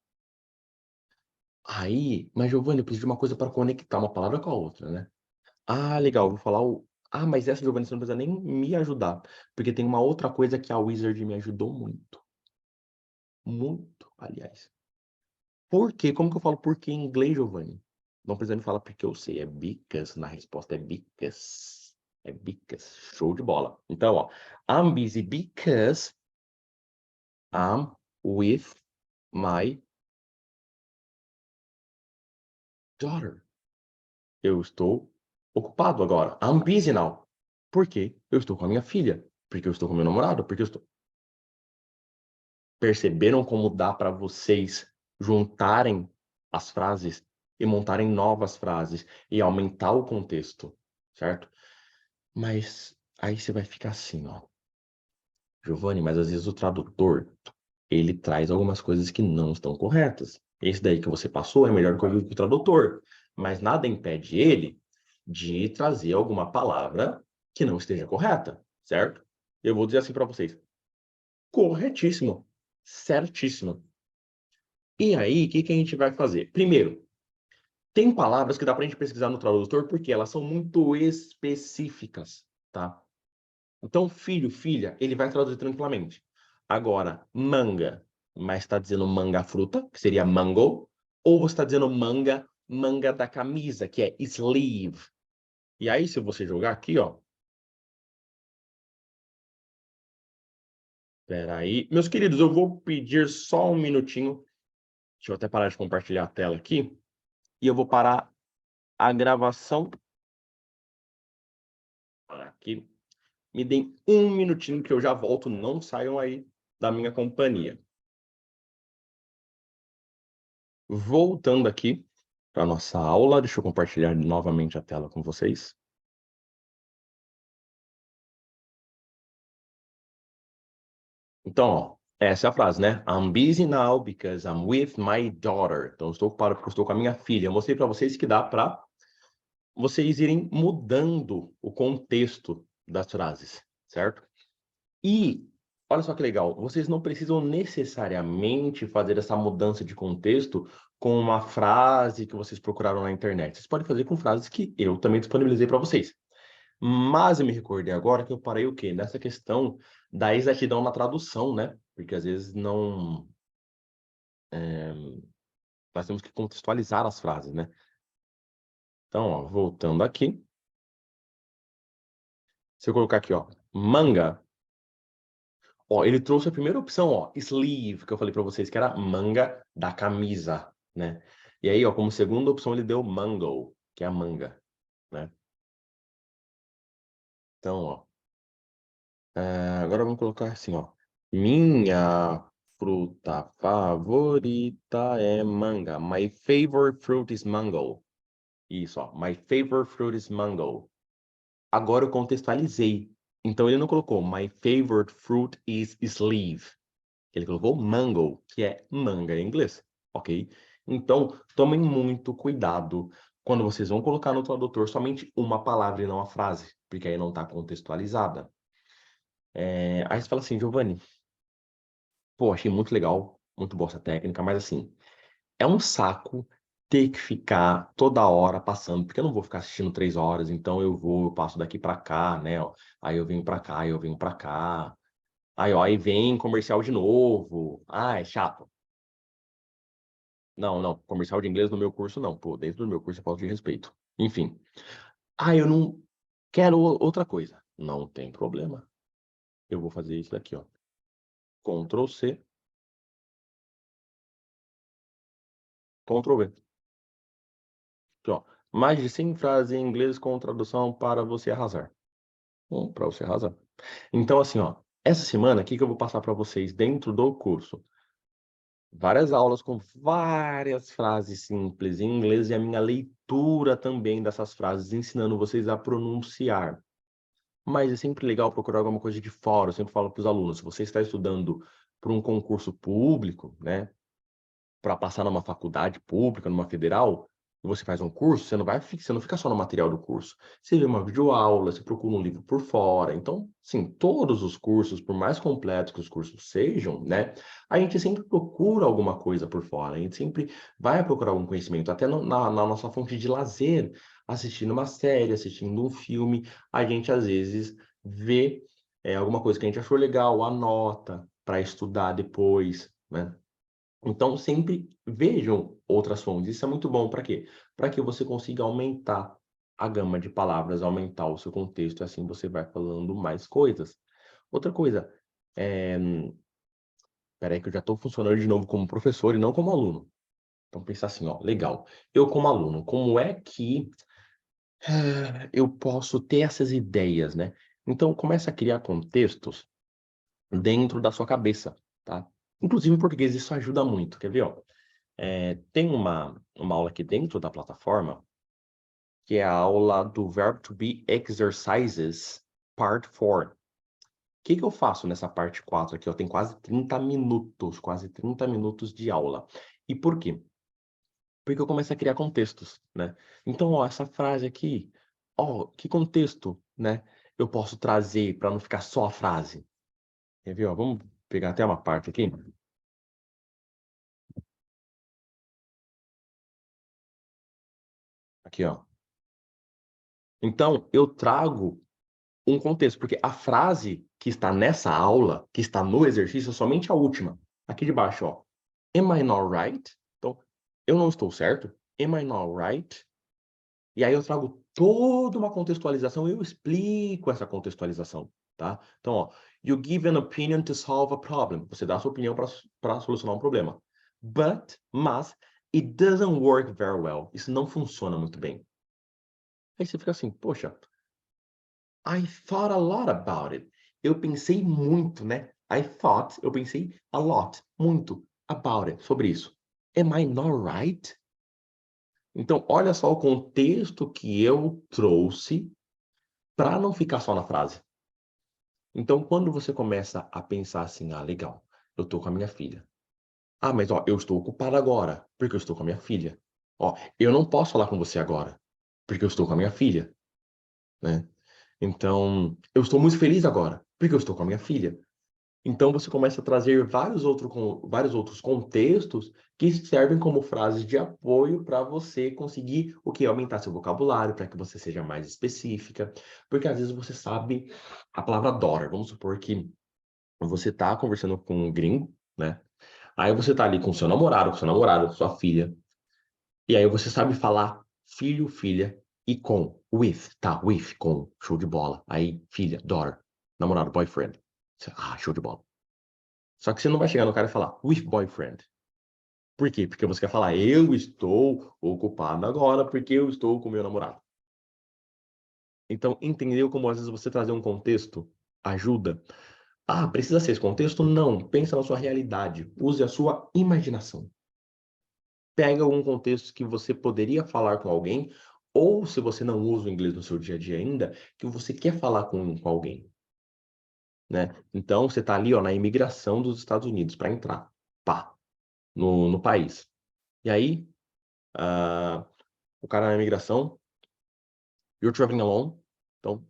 Aí, mas Giovanni, eu preciso de uma coisa para conectar uma palavra com a outra, né? Legal, vou falar o. Mas essa, Giovanni, você não precisa nem me ajudar, porque tem uma outra coisa que a Wizard me ajudou muito. Muito, aliás. Por quê? Como que eu falo por quê em inglês, Giovanni? Não precisa me falar porque eu sei, é because, na resposta é because. É because. Show de bola. Então, ó, I'm busy because I'm with my daughter. Eu estou ocupado agora. I'm busy now. Por quê? Eu estou com a minha filha. Porque eu estou com meu namorado. Porque eu estou. Perceberam como dá para vocês juntarem as frases e montarem novas frases e aumentar o contexto, certo? Mas aí você vai ficar assim, ó. Giovanni, mas às vezes o tradutor, ele traz algumas coisas que não estão corretas. Esse daí que você passou é melhor que o tradutor, mas nada impede ele de trazer alguma palavra que não esteja correta, certo? Eu vou dizer assim para vocês: corretíssimo, certíssimo. E aí, o que que a gente vai fazer? Primeiro, tem palavras que dá para a gente pesquisar no tradutor porque elas são muito específicas, tá? Então, filho, filha, ele vai traduzir tranquilamente. Agora, manga, mas está dizendo manga fruta, que seria mango, ou você está dizendo manga, manga da camisa, que é sleeve. E aí, se você jogar aqui, ó. Peraí. Meus queridos, eu vou pedir só um minutinho. Deixa eu até parar de compartilhar a tela aqui. E eu vou parar a gravação aqui. Me deem um minutinho que eu já volto. Não saiam aí da minha companhia. Voltando aqui. para nossa aula. Deixa eu compartilhar novamente a tela com vocês. Então, ó, essa é a frase, né? I'm busy now because I'm with my daughter. Então, estou ocupado porque estou com a minha filha. Eu mostrei para vocês que dá para vocês irem mudando o contexto das frases, certo? E olha só que legal, vocês não precisam necessariamente fazer essa mudança de contexto com uma frase que vocês procuraram na internet. Vocês podem fazer com frases que eu também disponibilizei para vocês. Mas eu me recordei agora que eu parei o quê? Nessa questão da exatidão na tradução, né? Porque às vezes não. Nós temos que contextualizar as frases, né? Então, ó, voltando aqui. Se eu colocar aqui, ó, manga. Ó, ele trouxe a primeira opção, ó, sleeve, que eu falei para vocês que era manga da camisa, né? E aí, ó, como segunda opção ele deu mango, que é a manga, né? Então, ó, agora vamos colocar assim, ó. Minha fruta favorita é manga. My favorite fruit is mango. Isso, ó. My favorite fruit is mango. Agora eu contextualizei. Então ele não colocou my favorite fruit is sleeve. Ele colocou mango, que é manga em inglês, ok? Então, tomem muito cuidado quando vocês vão colocar no tradutor somente uma palavra e não a frase, porque aí não está contextualizada. Aí você fala assim, Giovanni, pô, achei muito legal, muito boa essa técnica, mas assim, é um saco ter que ficar toda hora passando, porque eu não vou ficar assistindo 3 horas, então eu passo daqui para cá, né? Ó, aí eu venho para cá, aí eu venho para cá. Aí, ó, aí vem comercial de novo. Ah, é chato. Não, não, comercial de inglês no meu curso não, pô, dentro do meu curso é falta de respeito. Enfim. Ah, eu não quero outra coisa. Não tem problema. Eu vou fazer isso daqui, ó. Ctrl C, Ctrl V. Aqui, ó. Mais de 100 frases em inglês com tradução para você arrasar. Para você arrasar. Então, assim, ó, essa semana, o que que eu vou passar para vocês dentro do curso? Várias aulas com várias frases simples em inglês e a minha leitura também dessas frases, ensinando vocês a pronunciar. Mas é sempre legal procurar alguma coisa de fora. Eu sempre falo para os alunos, se você está estudando para um concurso público, né, para passar numa faculdade pública, numa federal, e você faz um curso, você não fica só no material do curso. Você vê uma videoaula, você procura um livro por fora. Então, sim, todos os cursos, por mais completos que os cursos sejam, né, a gente sempre procura alguma coisa por fora. A gente sempre vai procurar algum conhecimento, até na nossa fonte de lazer, assistindo uma série, assistindo um filme, a gente às vezes vê alguma coisa que a gente achou legal, anota para estudar depois, né? Então, sempre vejam outras fontes. Isso é muito bom para quê? Para que você consiga aumentar a gama de palavras, aumentar o seu contexto, e assim você vai falando mais coisas. Outra coisa, é... peraí que eu já estou funcionando de novo como professor e não como aluno. Então, pensar assim, ó, legal. Eu como aluno, como é que eu posso ter essas ideias, né? Então, começa a criar contextos dentro da sua cabeça, tá? Inclusive em português, isso ajuda muito. Quer ver, ó? Tem uma aula aqui dentro da plataforma, que é a aula do Verb to Be Exercises, Part 4. O que que eu faço nessa parte 4 aqui? Ó, tem quase 30 minutos de aula. E por quê? Porque eu começo a criar contextos, né? Então, ó, essa frase aqui, ó, que contexto, né? Eu posso trazer para não ficar só a frase. Quer ver, ó? Vamos pegar até uma parte aqui. Aqui, ó. Então, eu trago um contexto, porque a frase que está nessa aula, que está no exercício, é somente a última. Aqui de baixo, ó. Am I not right? Então, eu não estou certo? Am I not right? E aí eu trago toda uma contextualização, eu explico essa contextualização, tá? Então, ó, you give an opinion to solve a problem. Você dá a sua opinião para solucionar um problema. Mas, it doesn't work very well. Isso não funciona muito bem. Aí você fica assim, poxa, I thought a lot about it. Eu pensei muito, né? Eu pensei a lot, muito, about it, sobre isso. Am I not right? Então, olha só o contexto que eu trouxe para não ficar só na frase. Então, quando você começa a pensar assim: "Ah, legal, eu tô com a minha filha. Ah, mas ó, eu estou ocupado agora, porque eu estou com a minha filha. Ó, eu não posso falar com você agora, porque eu estou com a minha filha", né. Então, eu estou muito feliz agora, porque eu estou com a minha filha. Então você começa a trazer vários outros contextos que servem como frases de apoio para você conseguir o quê? Aumentar seu vocabulário, para que você seja mais específica, porque às vezes você sabe a palavra daughter. Vamos supor que você está conversando com um gringo, né, aí você está ali com seu namorado, com sua namorada, com sua filha, e aí você sabe falar filho, filha e com, with, tá, with, com, show de bola. Aí filha, daughter, namorado, boyfriend. Show de bola. Só que você não vai chegar no cara e falar with boyfriend. Por quê? Porque você quer falar eu estou ocupado agora porque eu estou com meu namorado. Então, entendeu como às vezes você trazer um contexto ajuda? Ah, precisa ser esse contexto? Não. Pensa na sua realidade. Use a sua imaginação. Pega algum contexto que você poderia falar com alguém, ou se você não usa o inglês no seu dia a dia ainda, que você quer falar com alguém, né? Então, você está ali, ó, na imigração dos Estados Unidos para entrar, pá, no país. E aí, ah, o cara na imigração, you're traveling alone. Então,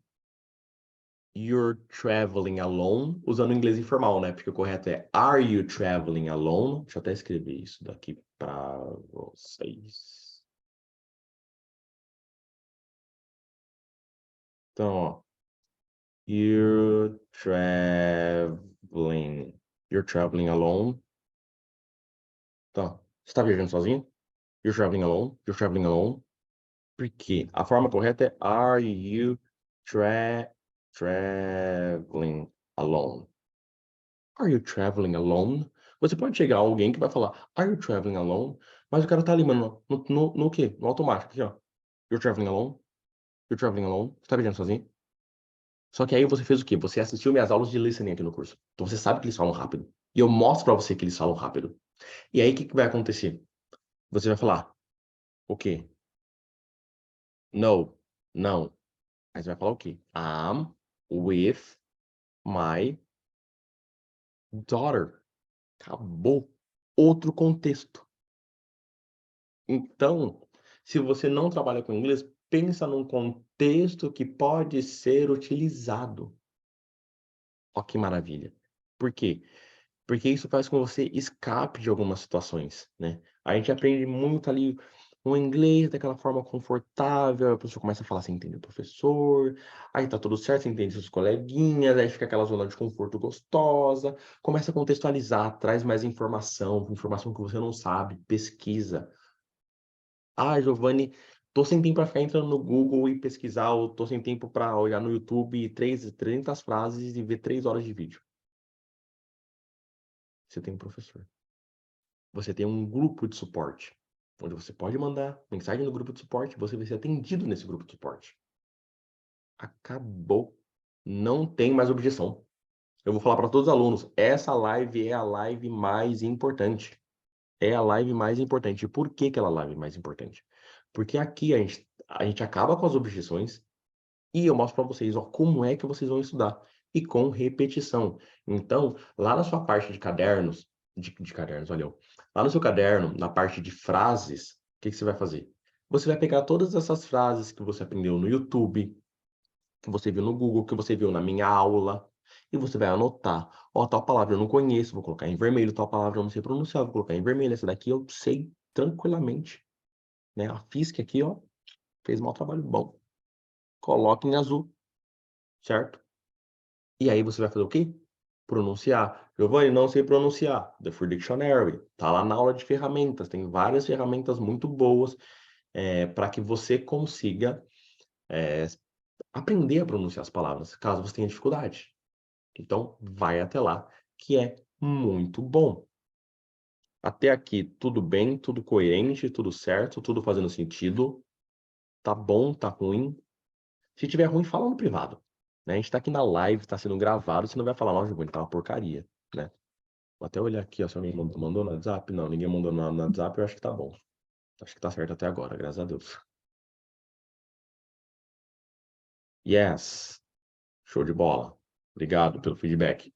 you're traveling alone, usando o inglês informal, né? Porque o correto é are you traveling alone? Deixa eu até escrever isso daqui para vocês. Então, ó, you're traveling. You're traveling alone. Então, você está viajando sozinho? You're traveling alone. You're traveling alone. Porque a forma correta é are you traveling alone? Are you traveling alone? Você pode chegar a alguém que vai falar Are you traveling alone? Mas o cara tá ali, mano, no quê? No automático, aqui, ó. You're traveling alone? You're traveling alone? Você tá viajando sozinho? Só que aí você fez o quê? Você assistiu minhas aulas de listening aqui no curso. Então você sabe que eles falam rápido. E eu mostro pra você que eles falam rápido. E aí o que que vai acontecer? Você vai falar o quê? No, não. Aí você vai falar o quê? I'm with my daughter. Acabou. Outro contexto. Então, se você não trabalha com inglês, pensa num contexto que pode ser utilizado. Ó que maravilha. Por quê? Porque isso faz com que você escape de algumas situações, né. A gente aprende muito ali o inglês daquela forma confortável, a pessoa começa a falar, você entende o professor, aí tá tudo certo, você entende seus coleguinhas, aí fica aquela zona de conforto gostosa, começa a contextualizar, traz mais informação, informação que você não sabe, pesquisa. Ah, Giovanni, tô sem tempo para ficar entrando no Google e pesquisar, ou tô sem tempo para olhar no YouTube 300 frases e ver 3 horas de vídeo. Você tem um professor. Você tem um grupo de suporte, onde você pode mandar mensagem no grupo de suporte, e você vai ser atendido nesse grupo de suporte. Acabou. Não tem mais objeção. Eu vou falar para todos os alunos, essa live é a live mais importante. É a live mais importante. E por que que ela é a live mais importante? Porque aqui a gente acaba com as objeções. E eu mostro para vocês, ó, como é que vocês vão estudar. E com repetição. Então, lá na sua parte de cadernos, de cadernos, olha eu. Lá no seu caderno, na parte de frases, o que que você vai fazer? Você vai pegar todas essas frases que você aprendeu no YouTube, que você viu no Google, que você viu na minha aula, e você vai anotar. Ó, tal palavra eu não conheço, vou colocar em vermelho, tal palavra eu não sei pronunciar, vou colocar em vermelho. Essa daqui eu sei tranquilamente, né? A FISC aqui, ó, fez mau trabalho bom. Coloca em azul, certo? E aí você vai fazer o quê? Pronunciar. Giovanni, não sei pronunciar. The Free Dictionary. Tá lá na aula de ferramentas. Tem várias ferramentas muito boas para que você consiga eh, aprender a pronunciar as palavras, caso você tenha dificuldade. Então, vai até lá, que é muito bom. Até aqui, tudo bem, tudo coerente, tudo certo, tudo fazendo sentido. Tá bom, tá ruim. Se tiver ruim, fala no privado, né? A gente tá aqui na live, tá sendo gravado, você não vai falar: "Nossa, Giovanni, tá uma porcaria", né? Vou até olhar aqui, ó, se alguém mandou no WhatsApp. Não, ninguém mandou no WhatsApp, eu acho que tá bom. Acho que tá certo até agora, graças a Deus. Yes. Show de bola. Obrigado pelo feedback.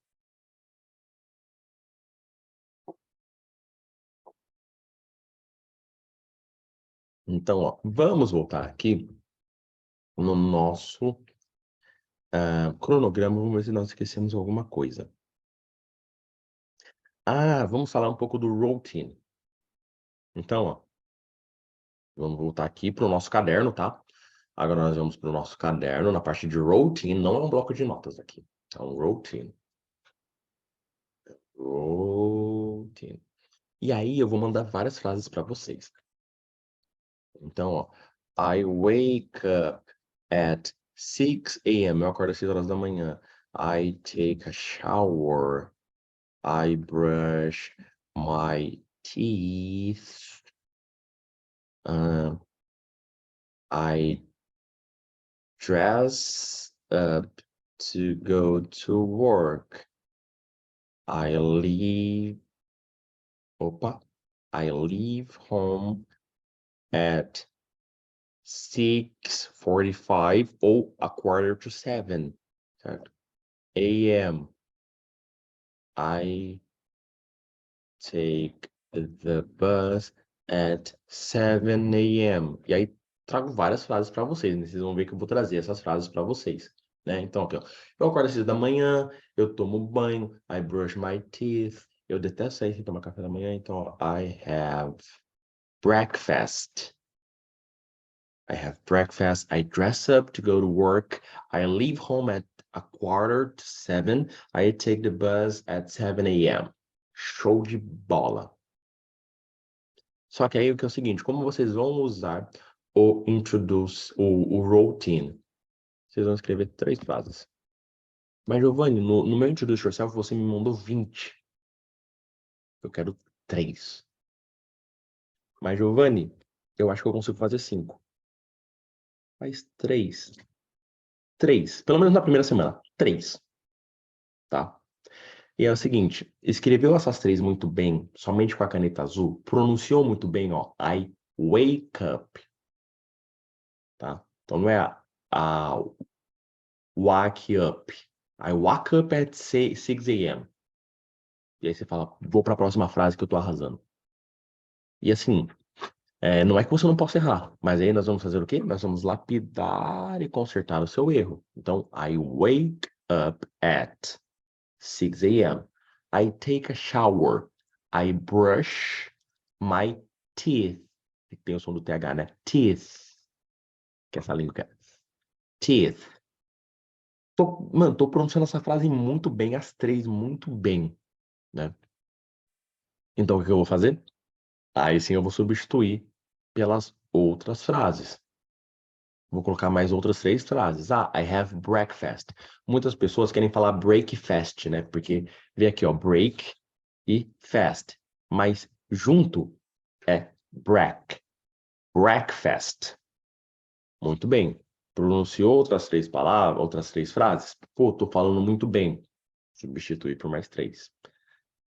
Então, ó, vamos voltar aqui no nosso cronograma. Vamos ver se nós esquecemos alguma coisa. Vamos falar um pouco do routine. Então, ó, vamos voltar aqui para o nosso caderno, tá? Agora nós vamos para o nosso caderno, na parte de routine, não é um bloco de notas aqui. É um routine. Routine. E aí eu vou mandar várias frases para vocês. Então, ó, I wake up at 6 a.m. Eu acordo às 6 horas da manhã. I take a shower. I brush my teeth. I dress up to go to work. I leave. I leave home at 6:45 ou a quarter to 7, certo? a.m. I take the bus at 7 a.m. E aí trago várias frases para vocês, né? Vocês vão ver que eu vou trazer essas frases para vocês, né? Então, aqui, ó. Eu acordo às 6 da manhã, eu tomo banho, I brush my teeth. Eu detesto sair sem tomar café da manhã, então, ó, I have breakfast. I have breakfast. I dress up to go to work. I leave home at a quarter to 7. I take the bus at 7 a.m. Show de bola. Só que aí o que é o seguinte, como vocês vão usar o introduce, o routine? Vocês vão escrever 3 frases. Mas, Giovanni, no meu introduce yourself você me mandou 20. Eu quero 3. Mas, Giovanni, eu acho que eu consigo fazer 5. Faz 3. 3. Pelo menos na primeira semana. 3. Tá? E é o seguinte, escreveu essas 3 muito bem, somente com a caneta azul, pronunciou muito bem, ó, I wake up, tá? Então não é a wake up. I wake up at 6 a.m. E aí você fala, vou para a próxima frase que eu tô arrasando. E assim, não é que você não possa errar, mas aí nós vamos fazer o quê? Nós vamos lapidar e consertar o seu erro. Então, I wake up at 6 a.m. I take a shower. I brush my teeth. Tem o som do TH, né? Teeth. Que é essa língua que é. Teeth. Tô pronunciando essa frase muito bem, as 3 muito bem, né? Então, o que eu vou fazer? Aí sim eu vou substituir pelas outras frases. Vou colocar mais outras 3 frases. I have breakfast. Muitas pessoas querem falar breakfast, né? Porque vem aqui, ó, break e fast. Mas junto é breakfast. Muito bem. Pronunciou outras 3 palavras, outras 3 frases? Pô, tô falando muito bem. Substituir por mais 3.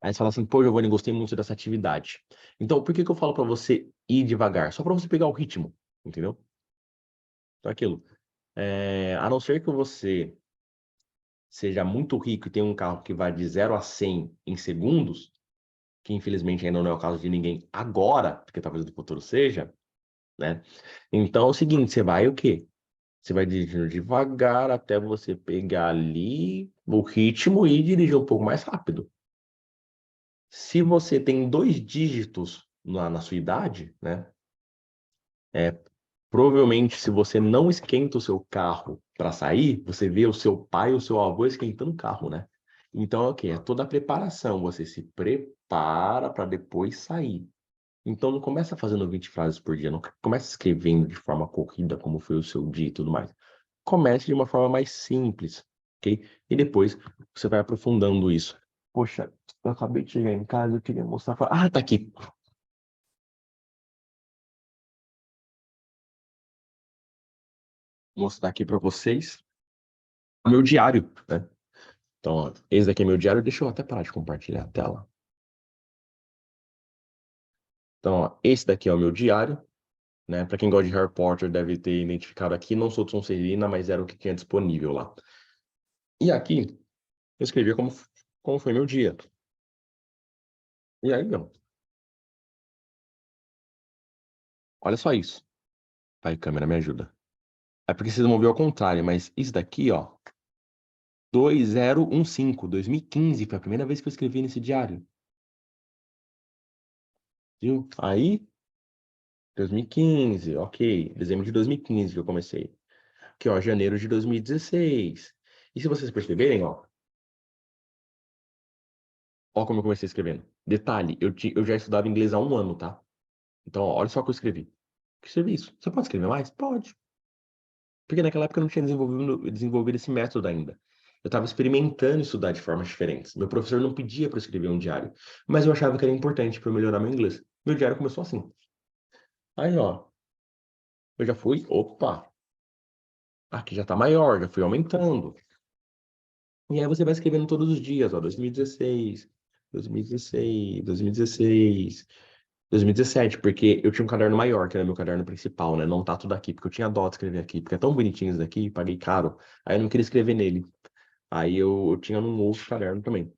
Aí você fala assim, pô, Giovanni, gostei muito dessa atividade. Então, por que que eu falo pra você ir devagar? Só pra você pegar o ritmo, entendeu? Então, é aquilo. A não ser que você seja muito rico e tenha um carro que vai de 0 a 100 em segundos, que infelizmente ainda não é o caso de ninguém agora, porque talvez no futuro seja, né? Então é o seguinte, você vai o quê? Você vai dirigindo devagar até você pegar ali o ritmo e dirigir um pouco mais rápido. Se você tem 2 dígitos na sua idade, né? Provavelmente, se você não esquenta o seu carro para sair, você vê o seu pai ou o seu avô esquentando o carro, né? Então, ok, é toda a preparação. Você se prepara para depois sair. Então, não começa fazendo 20 frases por dia, não começa escrevendo de forma corrida, como foi o seu dia e tudo mais. Comece de uma forma mais simples, ok? E depois você vai aprofundando isso. Poxa, eu acabei de chegar em casa, eu queria mostrar. Tá aqui. Vou mostrar aqui para vocês o meu diário, né? Então, ó, esse daqui é meu diário. Deixa eu até parar de compartilhar a tela. Então, ó, esse daqui é o meu diário, né? Para quem gosta de Harry Potter, deve ter identificado aqui. Não sou de Sonserina, mas era o que tinha disponível lá. E aqui, eu escrevi como foi meu dia. E aí, ó, olha só isso. Aí, câmera, me ajuda. É porque vocês vão ver ao contrário, mas isso daqui, ó, 2015, foi a primeira vez que eu escrevi nesse diário, viu? Aí, 2015, ok, dezembro de 2015 que eu comecei. Aqui, ó, janeiro de 2016. E se vocês perceberem, ó como eu comecei escrevendo. Detalhe, eu já estudava inglês há um ano, tá? Então, ó, olha só o que eu escrevi. Escrevi isso. Você pode escrever mais? Pode. Porque naquela época eu não tinha desenvolvido esse método ainda. Eu estava experimentando estudar de formas diferentes. Meu professor não pedia para eu escrever um diário, mas eu achava que era importante para eu melhorar meu inglês. Meu diário começou assim. Aí, ó, eu já fui, opa, aqui já tá maior, já fui aumentando. E aí você vai escrevendo todos os dias, ó, 2016, 2016, 2016, 2017, porque eu tinha um caderno maior, que era meu caderno principal, né? Não tá tudo aqui, porque eu tinha dó de escrever aqui, porque é tão bonitinho isso daqui, paguei caro. Aí eu não queria escrever nele. Aí eu tinha num outro caderno também.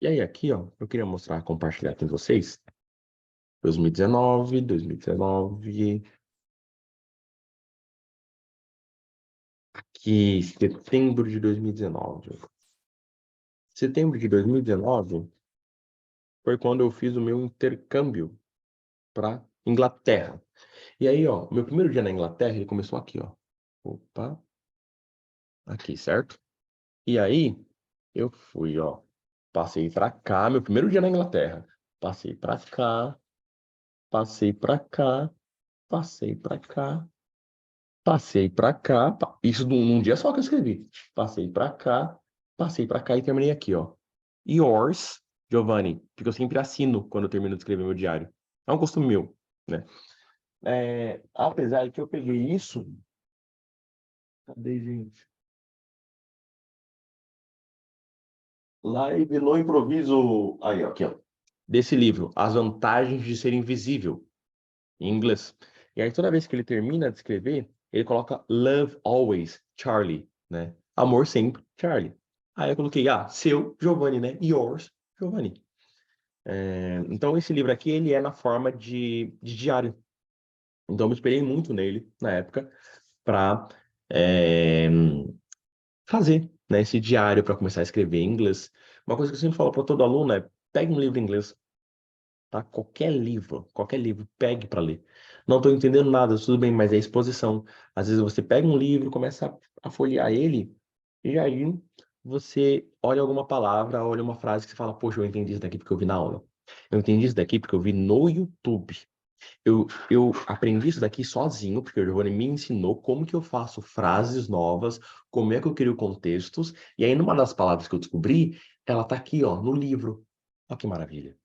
E aí aqui, ó, eu queria mostrar, compartilhar com vocês. 2019, 2019, aqui, setembro de 2019. Setembro de 2019 foi quando eu fiz o meu intercâmbio para Inglaterra. E aí, ó, meu primeiro dia na Inglaterra, ele começou aqui, ó. Opa, aqui, certo? E aí, eu fui, ó, passei pra cá, meu primeiro dia na Inglaterra. Passei pra cá, passei pra cá, passei pra cá, passei pra cá. Isso num dia só que eu escrevi. Passei pra cá e terminei aqui, ó. Yours, Giovanni, porque eu sempre assino quando eu termino de escrever meu diário. É um costume meu, né? Apesar de que eu peguei isso. Cadê, gente? Live no improviso. Aí, ó, aqui, ó. Desse livro, As Vantagens de Ser Invisível, em inglês. E aí, toda vez que ele termina de escrever, ele coloca Love Always, Charlie, né? Amor sempre, Charlie. Aí eu coloquei, seu, Giovanni, né? Yours, Giovanni. Então, esse livro aqui, ele é na forma de diário. Então, eu me inspirei muito nele, na época, para fazer, né, esse diário para começar a escrever em inglês. Uma coisa que eu sempre falo para todo aluno é: pegue um livro em inglês, tá? Qualquer livro, pegue para ler. Não estou entendendo nada, tudo bem, mas é exposição. Às vezes você pega um livro, começa a folhear ele, e aí você olha alguma palavra, olha uma frase que você fala: poxa, eu entendi isso daqui porque eu vi na aula. Eu entendi isso daqui porque eu vi no YouTube. Eu aprendi isso daqui sozinho, porque o Giovanni me ensinou como que eu faço frases novas, como é que eu crio contextos, e aí numa das palavras que eu descobri, ela tá aqui, ó, no livro. Olha que maravilha.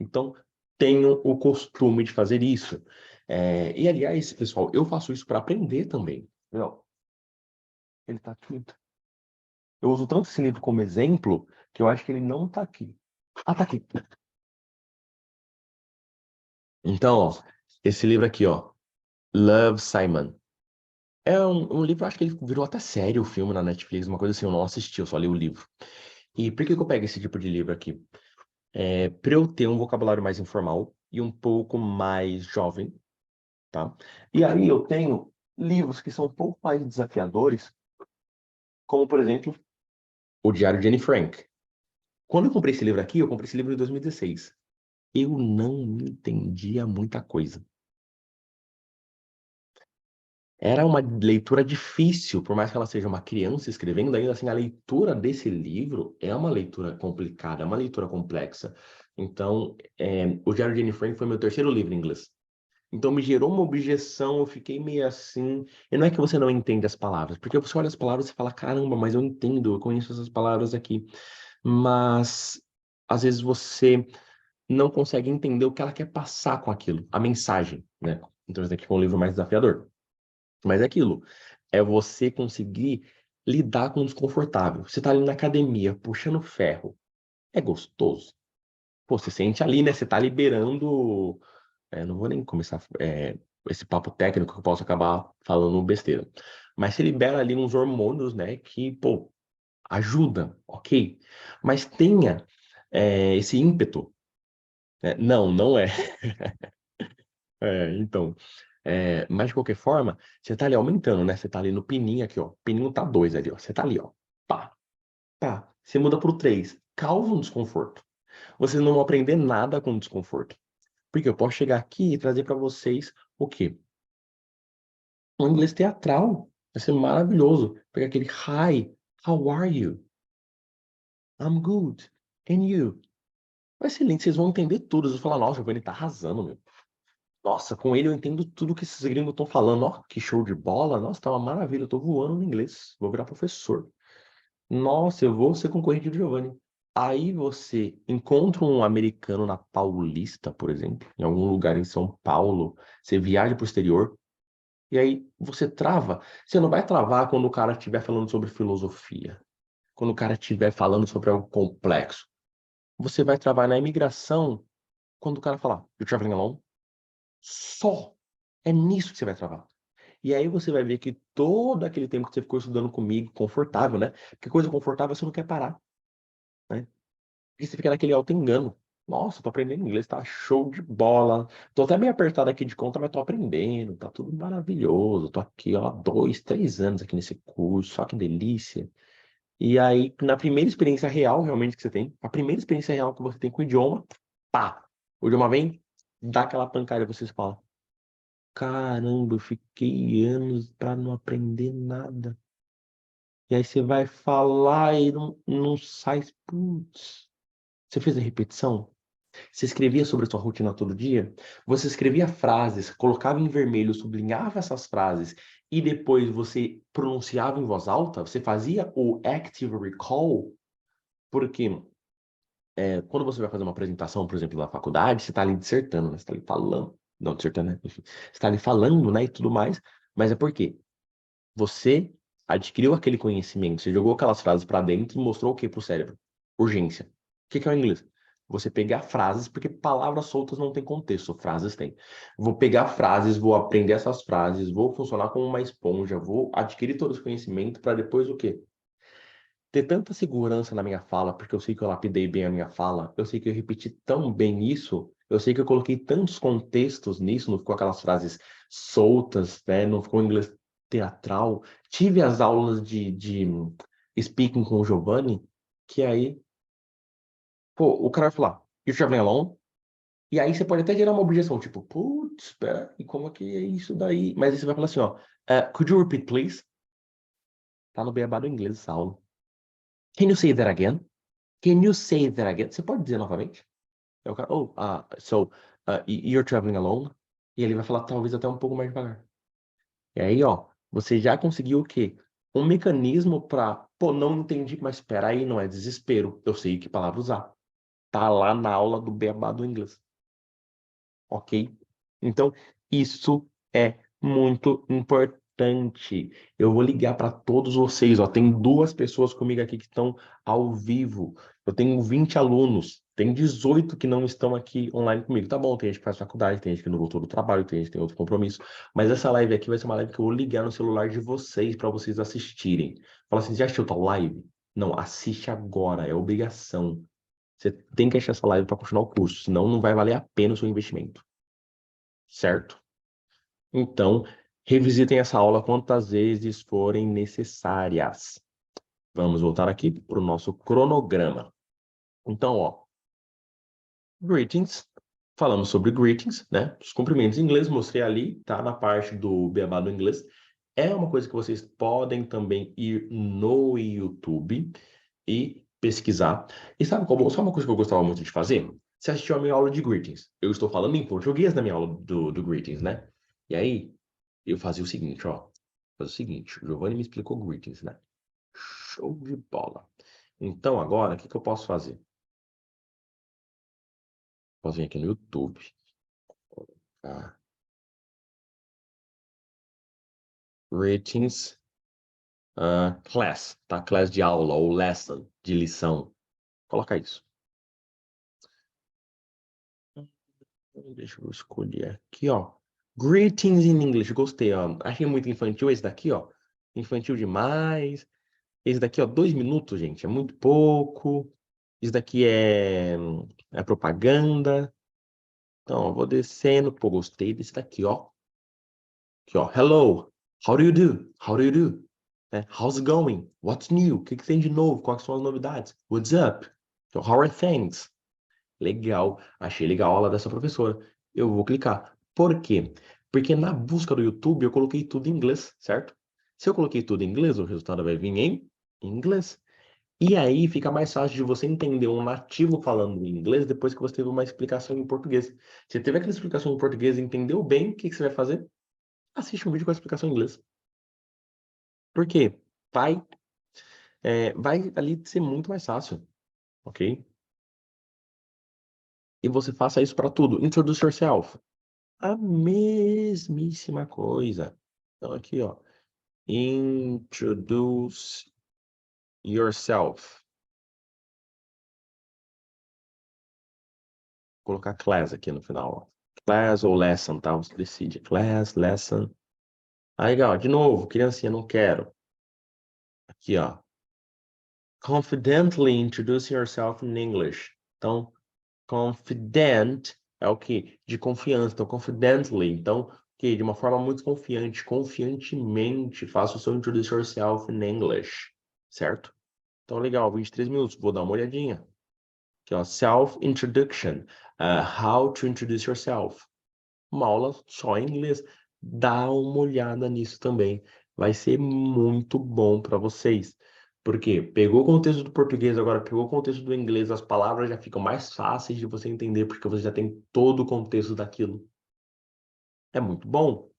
Então, tenho o costume de fazer isso. E aliás, pessoal, eu faço isso para aprender também. Não, ele tá aqui. Eu uso tanto esse livro como exemplo que eu acho que ele não tá aqui. Ah, tá aqui. Então, ó, esse livro aqui, ó, Love, Simon. É um livro, acho que ele virou até série, o filme na Netflix, uma coisa assim, eu não assisti, eu só li o livro. E por que que eu pego esse tipo de livro aqui? Para eu ter um vocabulário mais informal e um pouco mais jovem, tá? E aí eu tenho livros que são um pouco mais desafiadores, como, por exemplo, O Diário de Anne Frank. Quando eu comprei esse livro aqui, eu comprei esse livro em 2016. Eu não entendia muita coisa. Era uma leitura difícil, por mais que ela seja uma criança escrevendo, ainda assim, a leitura desse livro é uma leitura complicada, é uma leitura complexa. Então, o Diário de Anne Frank foi meu terceiro livro em inglês. Então, me gerou uma objeção, eu fiquei meio assim. E não é que você não entende as palavras, porque você olha as palavras e fala: caramba, mas eu entendo, eu conheço essas palavras aqui. Mas, às vezes, você não consegue entender o que ela quer passar com aquilo, a mensagem, né? Então, esse daqui foi um livro mais desafiador. Mas é aquilo, é você conseguir lidar com o desconfortável. Você tá ali na academia, puxando ferro. É gostoso. Pô, você sente ali, né? Você tá liberando. não vou nem começar esse papo técnico que eu posso acabar falando besteira. Mas se libera ali uns hormônios, né, que, pô, ajuda, ok? Mas tenha esse ímpeto. Né? Não, não é. Então. Mas de qualquer forma, você tá ali aumentando, né? Você tá ali no pininho aqui, ó. O pininho tá 2 ali, ó. Você tá ali, ó. Pá, pá. Você muda pro 3. Causa um desconforto. Vocês não vão aprender nada com desconforto. Porque eu posso chegar aqui e trazer para vocês o quê? Um inglês teatral. Vai ser maravilhoso. Pegar aquele hi, how are you? I'm good. And you? Vai ser lindo, vocês vão entender tudo. Vocês vão falar, nossa, o Giovanni tá arrasando, meu. Nossa, com ele eu entendo tudo que esses gringos estão falando. Ó, que show de bola. Nossa, tá uma maravilha. Eu tô voando no inglês. Vou virar professor. Nossa, eu vou ser concorrente do Giovanni. Aí você encontra um americano na Paulista, por exemplo, em algum lugar em São Paulo. Você viaja pro exterior. E aí você trava. Você não vai travar quando o cara estiver falando sobre filosofia. Quando o cara estiver falando sobre algo complexo. Você vai travar na imigração quando o cara falar, you're traveling alone? Só. É nisso que você vai travar. E aí você vai ver que todo aquele tempo que você ficou estudando comigo, confortável, né? Porque coisa confortável você não quer parar, né? Porque você fica naquele alto engano. Nossa, tô aprendendo inglês, tá show de bola. Tô até meio apertado aqui de conta, mas tô aprendendo, tá tudo maravilhoso. Tô aqui, ó, 2, 3 anos aqui nesse curso, só que delícia. E aí, na primeira experiência real, realmente, que você tem, a primeira experiência real que você tem com o idioma, pá! O idioma vem, dá aquela pancada e você fala, caramba, eu fiquei anos pra não aprender nada. E aí você vai falar e não sai. Putz. Você fez a repetição? Você escrevia sobre a sua rotina todo dia? Você escrevia frases, colocava em vermelho, sublinhava essas frases e depois você pronunciava em voz alta? Você fazia o active recall? Porque quando você vai fazer uma apresentação, por exemplo, na faculdade, você está ali dissertando, né? Você está ali falando. Não, dissertando, né? Enfim. Você está ali falando, né? E tudo mais. Mas é porque você adquiriu aquele conhecimento, você jogou aquelas frases para dentro e mostrou o que para o cérebro? Urgência. O que é o inglês? Você pegar frases, porque palavras soltas não tem contexto, frases têm. Vou pegar frases, vou aprender essas frases, vou funcionar como uma esponja, vou adquirir todo esse conhecimento para depois o quê? Ter tanta segurança na minha fala, porque eu sei que eu lapidei bem a minha fala, eu sei que eu repeti tão bem isso, eu sei que eu coloquei tantos contextos nisso, não ficou aquelas frases soltas, né? Não ficou inglês teatral. Tive as aulas de speaking com o Giovanni, que aí, pô, o cara vai falar, you're traveling alone? E aí você pode até gerar uma objeção, tipo, putz, espera, e como é que é isso daí? Mas aí você vai falar assim, ó, could you repeat, please? Tá no beabá do inglês essa aula. Can you say that again? Can you say that again? Você pode dizer novamente? Aí o cara, you're traveling alone? E ele vai falar talvez até um pouco mais devagar. E aí, ó, você já conseguiu o quê? Um mecanismo para, pô, não entendi, mas espera aí, não é desespero. Eu sei que palavra usar. Tá lá na aula do beabá do inglês, ok? Então, isso é muito importante. Eu vou ligar para todos vocês, ó. Tem 2 pessoas comigo aqui que estão ao vivo. Eu tenho 20 alunos. Tem 18 que não estão aqui online comigo. Tá bom, tem gente que faz faculdade, tem gente que não voltou do trabalho, tem gente que tem outro compromisso. Mas essa live aqui vai ser uma live que eu vou ligar no celular de vocês para vocês assistirem. Fala assim, já assistiu tal live? Não, assiste agora, é obrigação. Você tem que assistir essa live para continuar o curso, senão não vai valer a pena o seu investimento, certo? Então, revisitem essa aula quantas vezes forem necessárias. Vamos voltar aqui para o nosso cronograma. Então, ó, greetings. Falamos sobre greetings, né? Os cumprimentos em inglês, mostrei ali, tá na parte do beabá do inglês. É uma coisa que vocês podem também ir no YouTube e pesquisar. E sabe uma coisa que eu gostava muito de fazer? Você assistiu a minha aula de greetings. Eu estou falando em português na minha aula do greetings, né? E aí, eu fazia o seguinte, ó. Fazia o seguinte, o Giovanni me explicou greetings, né? Show de bola. Então, agora, o que que eu posso fazer? Posso vir aqui no YouTube. Tá? Greetings, class, tá? Class de aula ou lesson, de lição. Coloca isso. Deixa eu escolher aqui, ó. Greetings in English. Gostei, ó. Achei muito infantil esse daqui, ó. Infantil demais. Esse daqui, ó, 2 minutos, gente. É muito pouco. Esse daqui é propaganda. Então, eu vou descendo. Pô, gostei desse daqui, ó. Aqui, ó. Hello. How do you do? How do you do? How's it going? What's new? O que que tem de novo? Quais são as novidades? What's up? So, how are things? Legal. Achei legal a aula dessa professora. Eu vou clicar. Por quê? Porque na busca do YouTube eu coloquei tudo em inglês, certo? Se eu coloquei tudo em inglês, o resultado vai vir em inglês. E aí fica mais fácil de você entender um nativo falando em inglês depois que você teve uma explicação em português. Você teve aquela explicação em português e entendeu bem, o que que você vai fazer? Assiste um vídeo com a explicação em inglês. Por quê? Vai, vai ali ser muito mais fácil, ok? E você faça isso para tudo. Introduce yourself. A mesmíssima coisa. Então, aqui, ó. Introduce yourself. Vou colocar class aqui no final, ó. Class ou lesson, tá? Você decide. Class, lesson. Aí, legal. De novo, criancinha, não quero. Aqui, ó. Confidently introduce yourself in English. Então, confident é o quê? De confiança. Então, confidently. Então, que de uma forma muito confiante, confiantemente, faça o seu introduce yourself in English. Certo? Então, legal, 23 minutos. Vou dar uma olhadinha. Aqui, ó, self-introduction. How to introduce yourself. Uma aula só em inglês. Dá uma olhada nisso também. Vai ser muito bom para vocês. Porque pegou o contexto do português, agora pegou o contexto do inglês, as palavras já ficam mais fáceis de você entender, porque você já tem todo o contexto daquilo. É muito bom.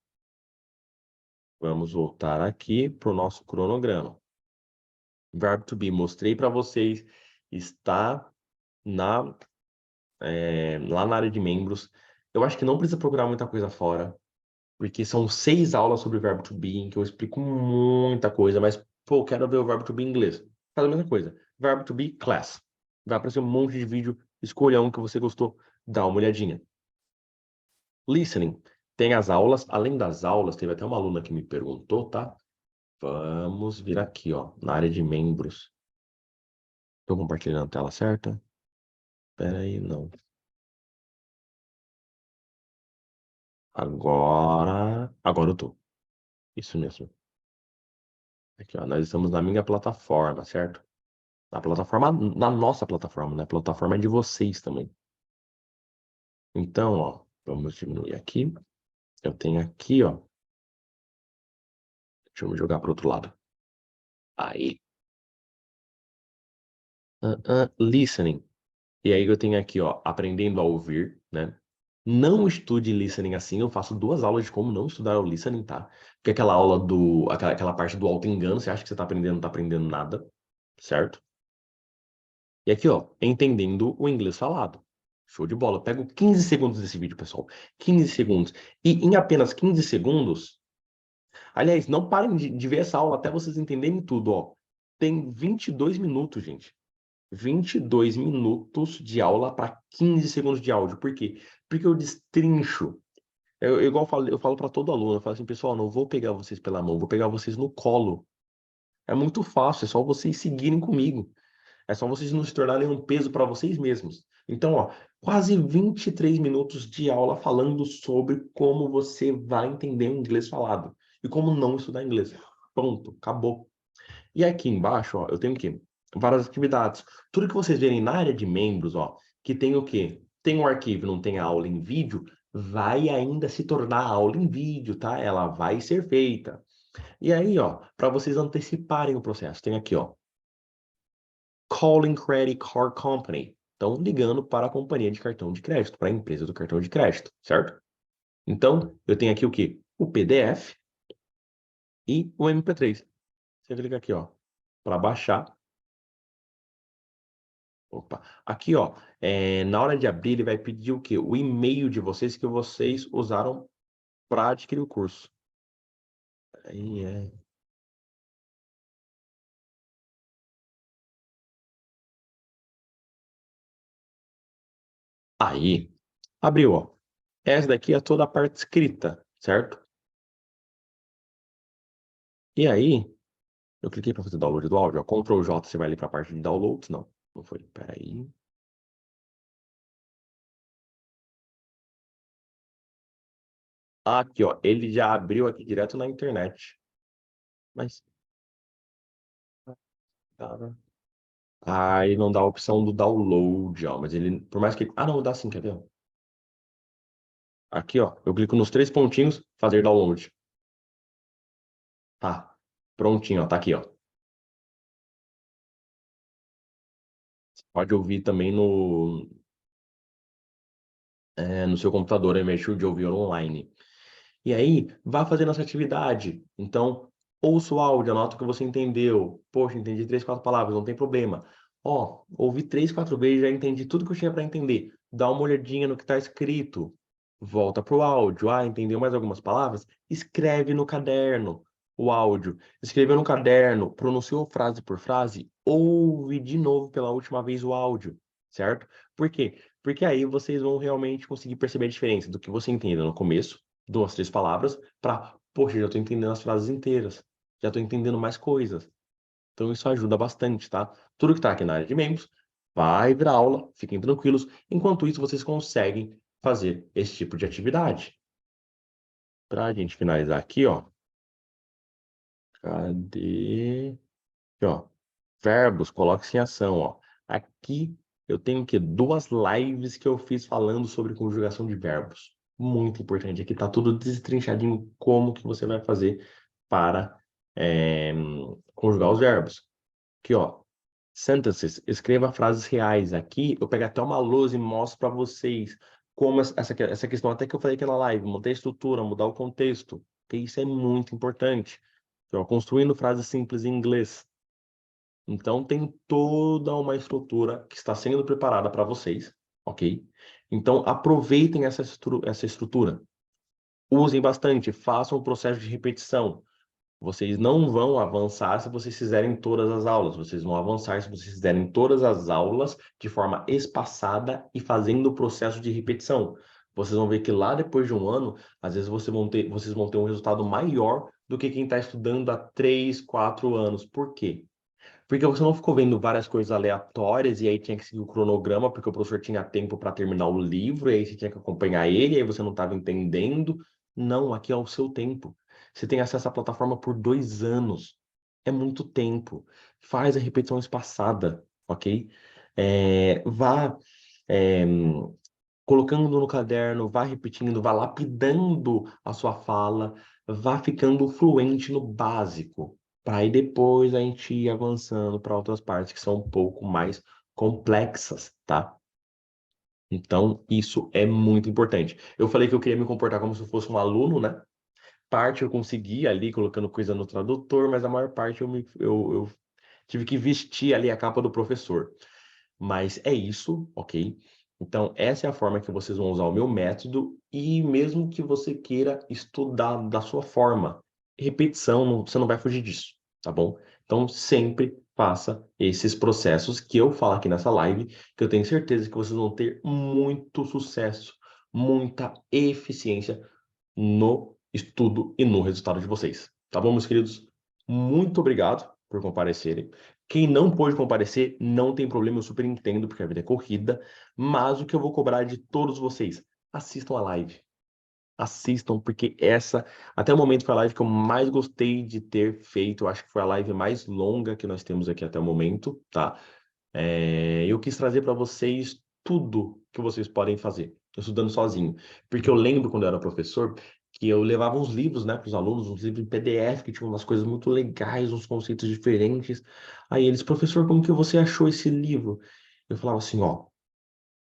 Vamos voltar aqui para o nosso cronograma. Verbo to be, mostrei para vocês, está na lá na área de membros. Eu acho que não precisa procurar muita coisa fora, porque são 6 aulas sobre verbo to be, em que eu explico muita coisa, mas, pô, quero ver o verbo to be em inglês. Faz a mesma coisa. Verbo to be, class. Vai aparecer um monte de vídeo, escolha um que você gostou, dá uma olhadinha. Listening. Tem as aulas, além das aulas, teve até uma aluna que me perguntou, tá? Vamos vir aqui, ó, na área de membros. Estou compartilhando a tela certa? Pera aí, não. Agora eu tô. Isso mesmo. Aqui, ó, nós estamos na minha plataforma, certo? Na plataforma, na nossa plataforma, né? A plataforma é de vocês também. Então, ó, vamos diminuir aqui. Eu tenho aqui, ó. Deixa eu jogar para outro lado. Aí. Listening. E aí eu tenho aqui, ó, aprendendo a ouvir, né? Não estude listening assim. Eu faço 2 aulas de como não estudar o listening, tá? Porque aquela aula aquela parte do auto-engano, você acha que você tá aprendendo, não tá aprendendo nada, certo? E aqui, ó, entendendo o inglês falado. Show de bola. Eu pego 15 segundos desse vídeo, pessoal. 15 segundos. E em apenas 15 segundos. Aliás, não parem de ver essa aula até vocês entenderem tudo, ó. Tem 22 minutos, gente. 22 minutos de aula para 15 segundos de áudio. Por quê? Porque eu destrincho. Igual eu falo para todo aluno, eu falo assim, pessoal, não vou pegar vocês pela mão, vou pegar vocês no colo. É muito fácil, é só vocês seguirem comigo. É só vocês não se tornarem um peso para vocês mesmos. Então, ó, quase 23 minutos de aula falando sobre como você vai entender o inglês falado e como não estudar inglês. Pronto, acabou. E aqui embaixo, ó, eu tenho o quê? Várias atividades. Tudo que vocês verem na área de membros, ó, que tem o quê? Tem um arquivo, não tem a aula em vídeo, vai ainda se tornar aula em vídeo, tá? Ela vai ser feita. E aí, ó, para vocês anteciparem o processo, tem aqui, ó, Calling Credit Card Company. Estão ligando para a companhia de cartão de crédito, para a empresa do cartão de crédito, certo? Então, eu tenho aqui o quê? O PDF e o MP3. Você clica aqui, ó, para baixar. Opa. Aqui, ó, na hora de abrir, ele vai pedir o quê? O e-mail de vocês que vocês usaram para adquirir o curso. Aí, aí, abriu, ó. Essa daqui é toda a parte escrita, certo? E aí, eu cliquei para fazer download do áudio. Ó, Ctrl J, você vai ali para a parte de downloads. Não, não foi. Peraí. Aqui, ó. Ele já abriu aqui direto na internet. Mas, cara. Aí não dá a opção do download, ó. Mas ele, por mais que. Ah, não, dá sim, quer ver? Aqui, ó. Eu clico nos três pontinhos, fazer download. Tá. Prontinho, ó. Tá aqui, ó. Pode ouvir também no seu computador, ao invés de ouvir online. E aí, vá fazendo essa atividade. Então, ouça o áudio, anota o que você entendeu. Poxa, entendi três, quatro palavras, não tem problema. Ó, ouvi três, quatro vezes, já entendi tudo que eu tinha para entender. Dá uma olhadinha no que está escrito. Volta pro áudio. Ah, entendeu mais algumas palavras? Escreve no caderno o áudio. Escreveu no caderno, pronunciou frase por frase, ouve de novo pela última vez o áudio, certo? Por quê? Porque aí vocês vão realmente conseguir perceber a diferença do que você entendeu no começo, duas, três palavras, para, poxa, já estou entendendo as frases inteiras, já estou entendendo mais coisas. Então isso ajuda bastante, tá? Tudo que está aqui na área de membros vai virar aula, fiquem tranquilos. Enquanto isso, vocês conseguem fazer esse tipo de atividade. Para a gente finalizar aqui, ó. Cadê? Aqui, ó. Verbos, coloque-se em ação, ó. Aqui eu tenho que duas lives que eu fiz falando sobre conjugação de verbos. Muito importante. Aqui tá tudo destrinchadinho como que você vai fazer para conjugar os verbos. Aqui, ó. Sentences, escreva frases reais. Aqui eu pego até uma lousa e mostro para vocês como essa questão, até que eu falei aqui na live, mudar a estrutura, mudar o contexto. Porque isso é muito importante. Aqui, ó, construindo frases simples em inglês. Então, tem toda uma estrutura que está sendo preparada para vocês, ok? Então, aproveitem essa estrutura. Usem bastante, façam o processo de repetição. Vocês não vão avançar se vocês fizerem todas as aulas. Vocês vão avançar se vocês fizerem todas as aulas de forma espaçada e fazendo o processo de repetição. Vocês vão ver que lá depois de um ano, às vezes vocês vão ter um resultado maior do que quem está estudando há 3, 4 anos. Por quê? Porque você não ficou vendo várias coisas aleatórias e aí tinha que seguir o cronograma, porque o professor tinha tempo para terminar o livro, e aí você tinha que acompanhar ele, e aí você não estava entendendo. Não, aqui é o seu tempo. Você tem acesso à plataforma por 2 anos. É muito tempo. Faz a repetição espaçada, ok? Vá é, colocando no caderno, vá repetindo, vá lapidando a sua fala, vá ficando fluente no básico, para aí depois a gente ir avançando para outras partes que são um pouco mais complexas, tá? Então, isso é muito importante. Eu falei que eu queria me comportar como se eu fosse um aluno, né? Parte eu consegui ali, colocando coisa no tradutor, mas a maior parte eu tive que vestir ali a capa do professor. Mas é isso, ok? Então, essa é a forma que vocês vão usar o meu método e mesmo que você queira estudar da sua forma, repetição, você não vai fugir disso, tá bom? Então, sempre faça esses processos que eu falo aqui nessa live, que eu tenho certeza que vocês vão ter muito sucesso, muita eficiência no estudo e no resultado de vocês. Tá bom, meus queridos? Muito obrigado por comparecerem. Quem não pôde comparecer, não tem problema, eu super entendo, porque a vida é corrida. Mas o que eu vou cobrar de todos vocês, assistam a live. Assistam, porque essa, até o momento, foi a live que eu mais gostei de ter feito. Eu acho que foi a live mais longa que nós temos aqui até o momento, tá? Eu quis trazer para vocês tudo que vocês podem fazer, estudando sozinho. Porque eu lembro quando eu era professor que eu levava uns livros, né, para os alunos, uns livros em PDF que tinham umas coisas muito legais, uns conceitos diferentes. Aí eles, professor, como que você achou esse livro? Eu falava assim, ó,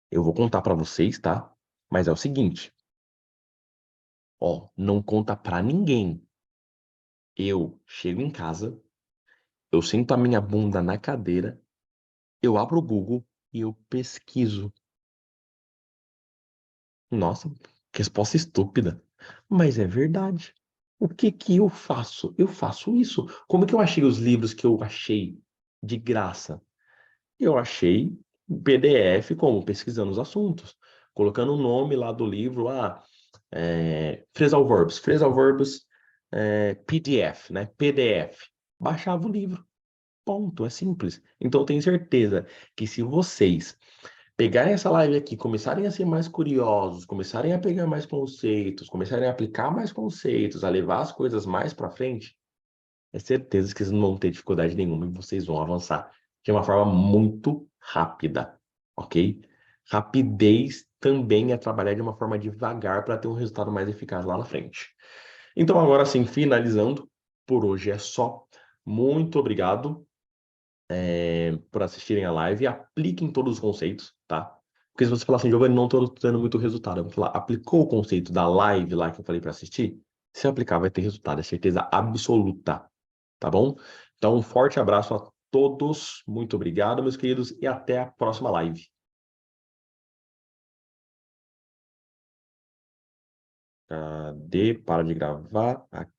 eu vou contar para vocês, tá? Mas é o seguinte, ó, não conta para ninguém. Eu chego em casa, eu sento a minha bunda na cadeira, eu abro o Google e eu pesquiso. Nossa, que resposta estúpida. Mas é verdade. O que que eu faço? Eu faço isso. Como que eu achei os livros que eu achei de graça? Eu achei PDF como pesquisando os assuntos. colocando o nome lá do livro, Phrasal Verbs, PDF, né? PDF. Baixava o livro. Ponto, é simples. Então, eu tenho certeza que se vocês pegarem essa live aqui, começarem a ser mais curiosos, começarem a pegar mais conceitos, começarem a aplicar mais conceitos, a levar as coisas mais para frente, é certeza que vocês não vão ter dificuldade nenhuma e vocês vão avançar de uma forma muito rápida, ok? Rapidez também é trabalhar de uma forma devagar para ter um resultado mais eficaz lá na frente. Então, agora sim, finalizando, por hoje é só. Muito obrigado por assistirem a live. Apliquem todos os conceitos, tá? Porque se você falar assim, Giovanni, não estou dando muito resultado, eu vou falar, aplicou o conceito da live lá que eu falei para assistir? Se aplicar, vai ter resultado, é certeza absoluta, tá bom? Então, um forte abraço a todos, muito obrigado, meus queridos, e até a próxima live. Cadê? Para de gravar.